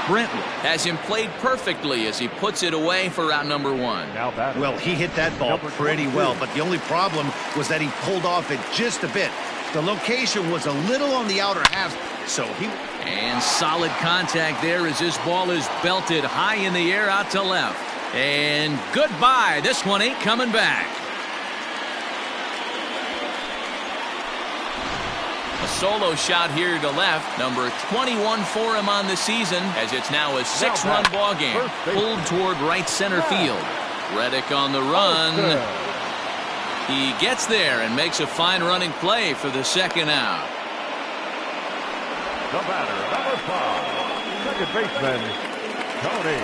Brentwood has him played perfectly as he puts it away for out number 1. Well, he hit that ball pretty well, but the only problem was that he pulled off it just a bit. The location was a little on the outer half, so he... And solid contact there as this ball is belted high in the air out to left. And goodbye. This one ain't coming back. A solo shot here to left. Number 21 for him on the season, as it's now a 6-run ball game. Pulled toward right center field. Reddick on the run. He gets there and makes a fine running play for the second out. The batter, number 5, second baseman, Tony.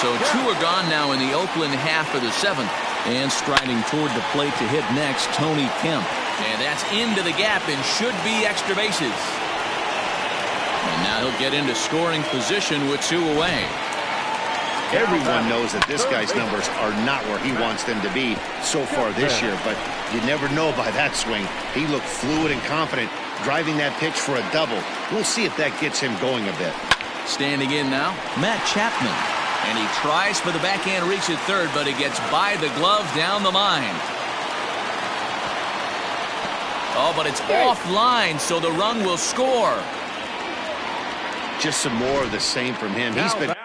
So 2 are gone now in the Oakland half of the 7th. And striding toward the plate to hit next, Tony Kemp. And that's into the gap and should be extra bases. And now he'll get into scoring position with 2 away. Everyone knows that this guy's numbers are not where he wants them to be so far this year, but you never know by that swing. He looked fluid and confident, driving that pitch for a double. We'll see if that gets him going a bit. Standing in now, Matt Chapman. And he tries for the backhand reach at third, but he gets by the glove down the line. Oh, but it's offline, so the run will score. Just some more of the same from him. He's been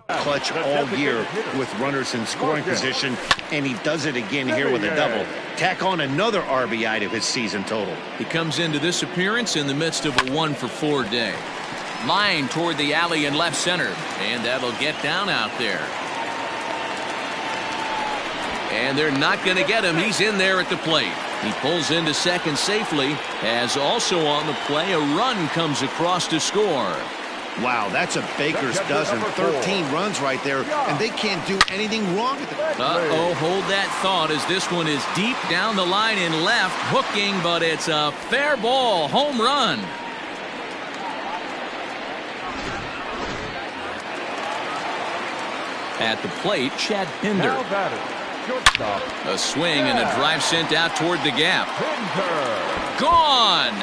clutch all year with runners in scoring position, and he does it again here with a double. Tack on another RBI to his season total. He comes into this appearance in the midst of a 1-for-4 day. Line toward the alley in left center, and that'll get down out there. And they're not going to get him. He's in there at the plate. He pulls into second safely, as also on the play a run comes across to score. Wow, that's a baker's dozen. 13 runs right there, and they can't do anything wrong with it. Uh-oh, hold that thought as this one is deep down the line in left, hooking, but it's a fair ball, home run. At the plate, Chad Pinder. A swing and a drive sent out toward the gap. Gone!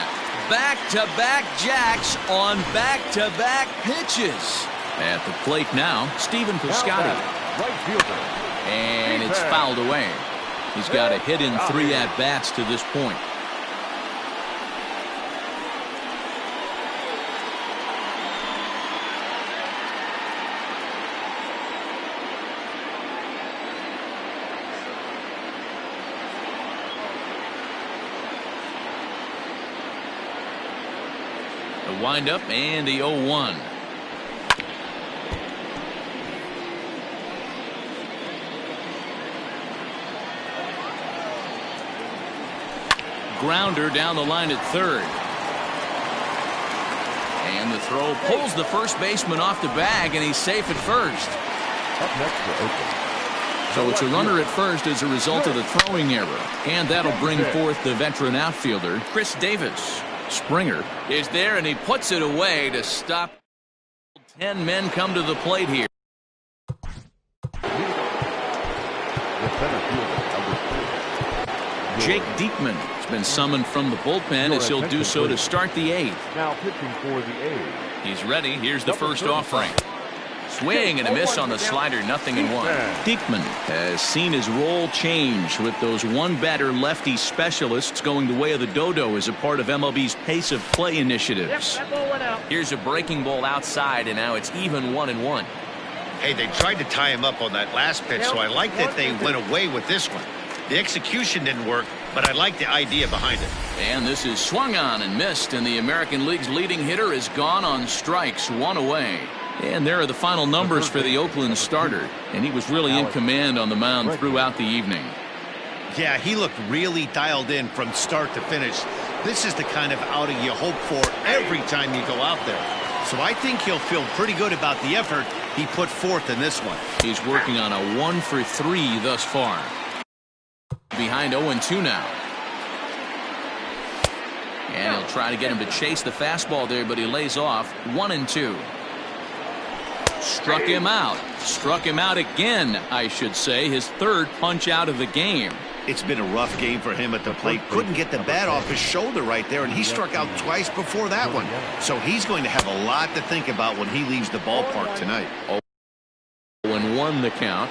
Back-to-back jacks on back-to-back pitches. At the plate now, Stephen Piscotty. And it's fouled away. He's got a hit in 3 at-bats to this point. The windup and the 0-1. Grounder down the line at third. And the throw pulls the first baseman off the bag, and he's safe at first. Up next for Oakland. So it's a runner at first as a result of the throwing error. And that'll bring forth the veteran outfielder, Chris Davis. Springer is there, and he puts it away to stop. 10 men come to the plate here. Jake Diekman has been summoned from the bullpen as he'll do so to start the 8th. Now pitching for the A's. He's ready. Here's the first offering. Swing and a miss on the slider, 0-1. Diekman has seen his role change with those one-batter lefty specialists going the way of the dodo as a part of MLB's pace of play initiatives. Here's a breaking ball outside, and now it's even 1-1. Hey, they tried to tie him up on that last pitch, so I like that they went away with this one. The execution didn't work, but I like the idea behind it. And this is swung on and missed, and the American League's leading hitter is gone on strikes, 1 away. And there are the final numbers for the Oakland starter, and he was really in command on the mound throughout the evening. Yeah, he looked really dialed in from start to finish. This is the kind of outing you hope for every time you go out there. So I think he'll feel pretty good about the effort he put forth in this one. He's working on a 1 for 3 thus far. Behind 0-2 now. And he'll try to get him to chase the fastball there, but he lays off. 1-2. Struck him out. Struck him out again, I should say. His third punch out of the game. It's been a rough game for him at the plate. Couldn't get the bat off his shoulder right there, and he struck out twice before that one. So he's going to have a lot to think about when he leaves the ballpark tonight. 0-1 the count.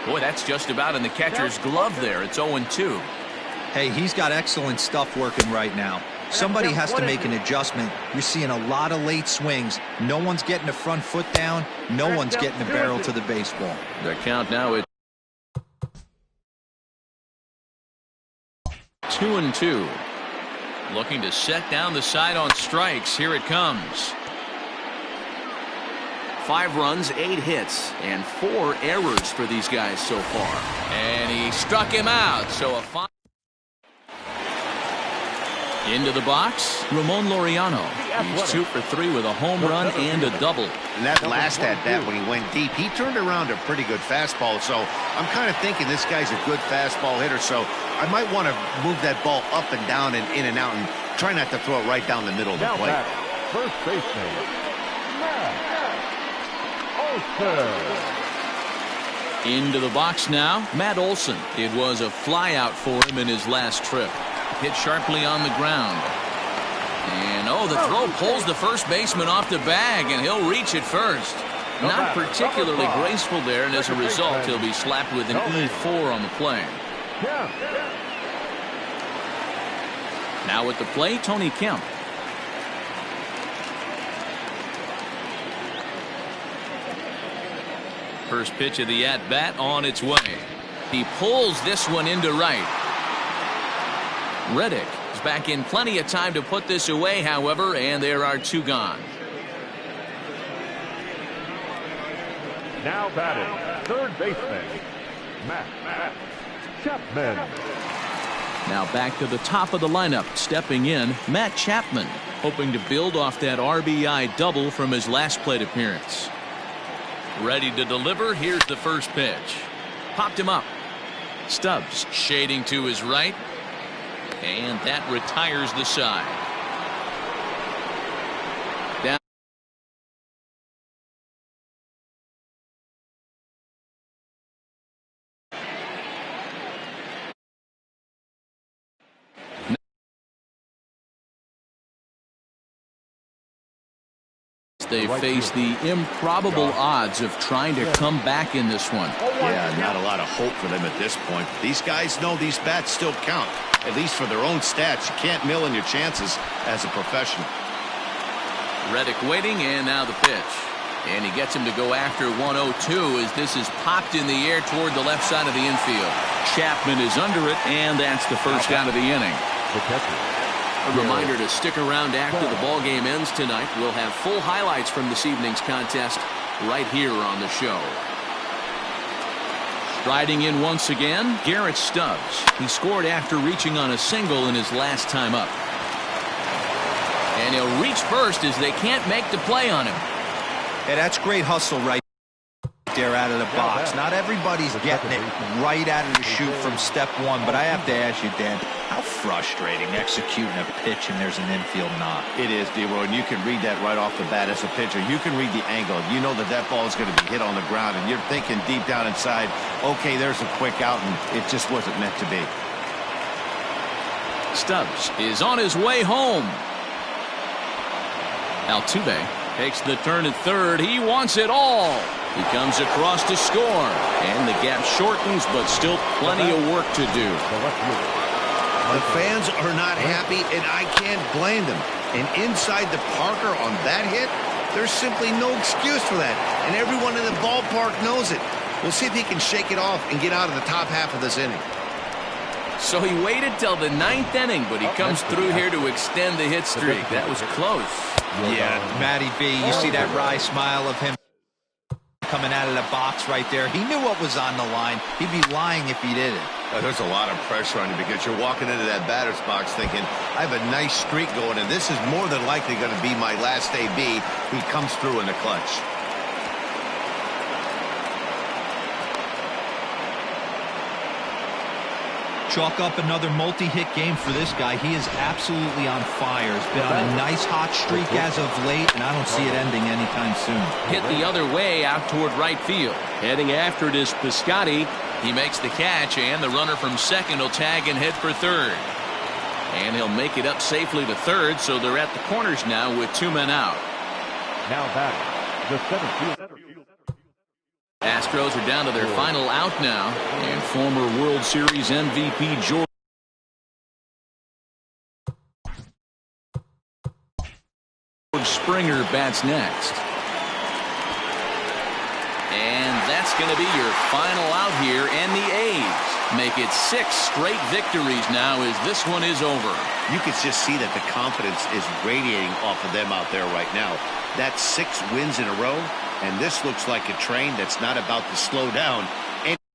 Boy, that's just about in the catcher's glove there. It's 0-2. Hey, he's got excellent stuff working right now. Somebody has to make an adjustment. You're seeing a lot of late swings. No one's getting the front foot down. No one's getting the barrel to the baseball. The count now is 2-2. Looking to set down the side on strikes. Here it comes. 5 runs, 8 hits, and 4 errors for these guys so far. And he struck him out. So a fine. Into the box, Ramon Laureano. He's 2 for 3 with a home run and a double. And that last at bat when he went deep, he turned around a pretty good fastball. So I'm kind of thinking this guy's a good fastball hitter. So I might want to move that ball up and down and in and out and try not to throw it right down the middle of the plate. First baseman, Matt Olson. Into the box now, Matt Olson. It was a flyout for him in his last trip. Hit sharply on the ground. And the throw pulls the first baseman off the bag, and he'll reach it first. Not particularly graceful there, and as a result, he'll be slapped with an E4 on the play. Now at the plate, Tony Kemp. First pitch of the at-bat on its way. He pulls this one into right. Reddick is back in plenty of time to put this away, however, and there are 2 gone. Now batting, third baseman, Matt Chapman. Now back to the top of the lineup, stepping in, Matt Chapman, hoping to build off that RBI double from his last plate appearance. Ready to deliver. Here's the first pitch. Popped him up. Stubbs shading to his right. And that retires the side. Down. They face the improbable odds of trying to come back in this one. Yeah, not a lot of hope for them at this point. These guys know these bats still count, at least for their own stats. You can't mill in your chances as a professional. Reddick waiting, and now the pitch. And he gets him to go after 1-0-2 as this is popped in the air toward the left side of the infield. Chapman is under it, and that's the first out of the inning. The catcher. A reminder to stick around after the ball game ends tonight. We'll have full highlights from this evening's contest right here on the show. Striding in once again, Garrett Stubbs. He scored after reaching on a single in his last time up. And he'll reach first as they can't make the play on him. Hey, that's great hustle right there out of the box. Not everybody's getting it right out of the chute from step one, but I have to ask you, Dan, how frustrating executing a pitch and there's an infield knock. It is, D-Roy, and you can read that right off the bat as a pitcher. You can read the angle. You know that that ball is going to be hit on the ground, and you're thinking deep down inside, okay, there's a quick out, and it just wasn't meant to be. Stubbs is on his way home. Altuve takes the turn at third. He wants it all. He comes across to score, and the gap shortens, but still plenty of work to do. The fans are not happy, and I can't blame them. And inside the Parker on that hit, there's simply no excuse for that. And everyone in the ballpark knows it. We'll see if he can shake it off and get out of the top half of this inning. So he waited till the 9th inning, but he comes through here to extend the hit streak. That was close. Yeah, Matty B, you see that wry smile of him coming out of the box right there. He knew what was on the line. He'd be lying if he didn't. There's a lot of pressure on you because you're walking into that batter's box thinking, I have a nice streak going, and this is more than likely going to be my last AB. He comes through in the clutch. Chalk up another multi-hit game for this guy. He is absolutely on fire. He's been on a nice hot streak as of late, and I don't see it ending anytime soon. Hit the other way out toward right field. Heading after it is Piscotty. He makes the catch, and the runner from second will tag and head for third. And he'll make it up safely to third, so they're at the corners now with 2 men out. Now batting, the center fielder. Astros are down to their final out now, and former World Series MVP George Springer bats next. And that's going to be your final out here, and the A's make it 6 straight victories now as this one is over. You can just see that the confidence is radiating off of them out there right now. That's 6 wins in a row, and this looks like a train that's not about to slow down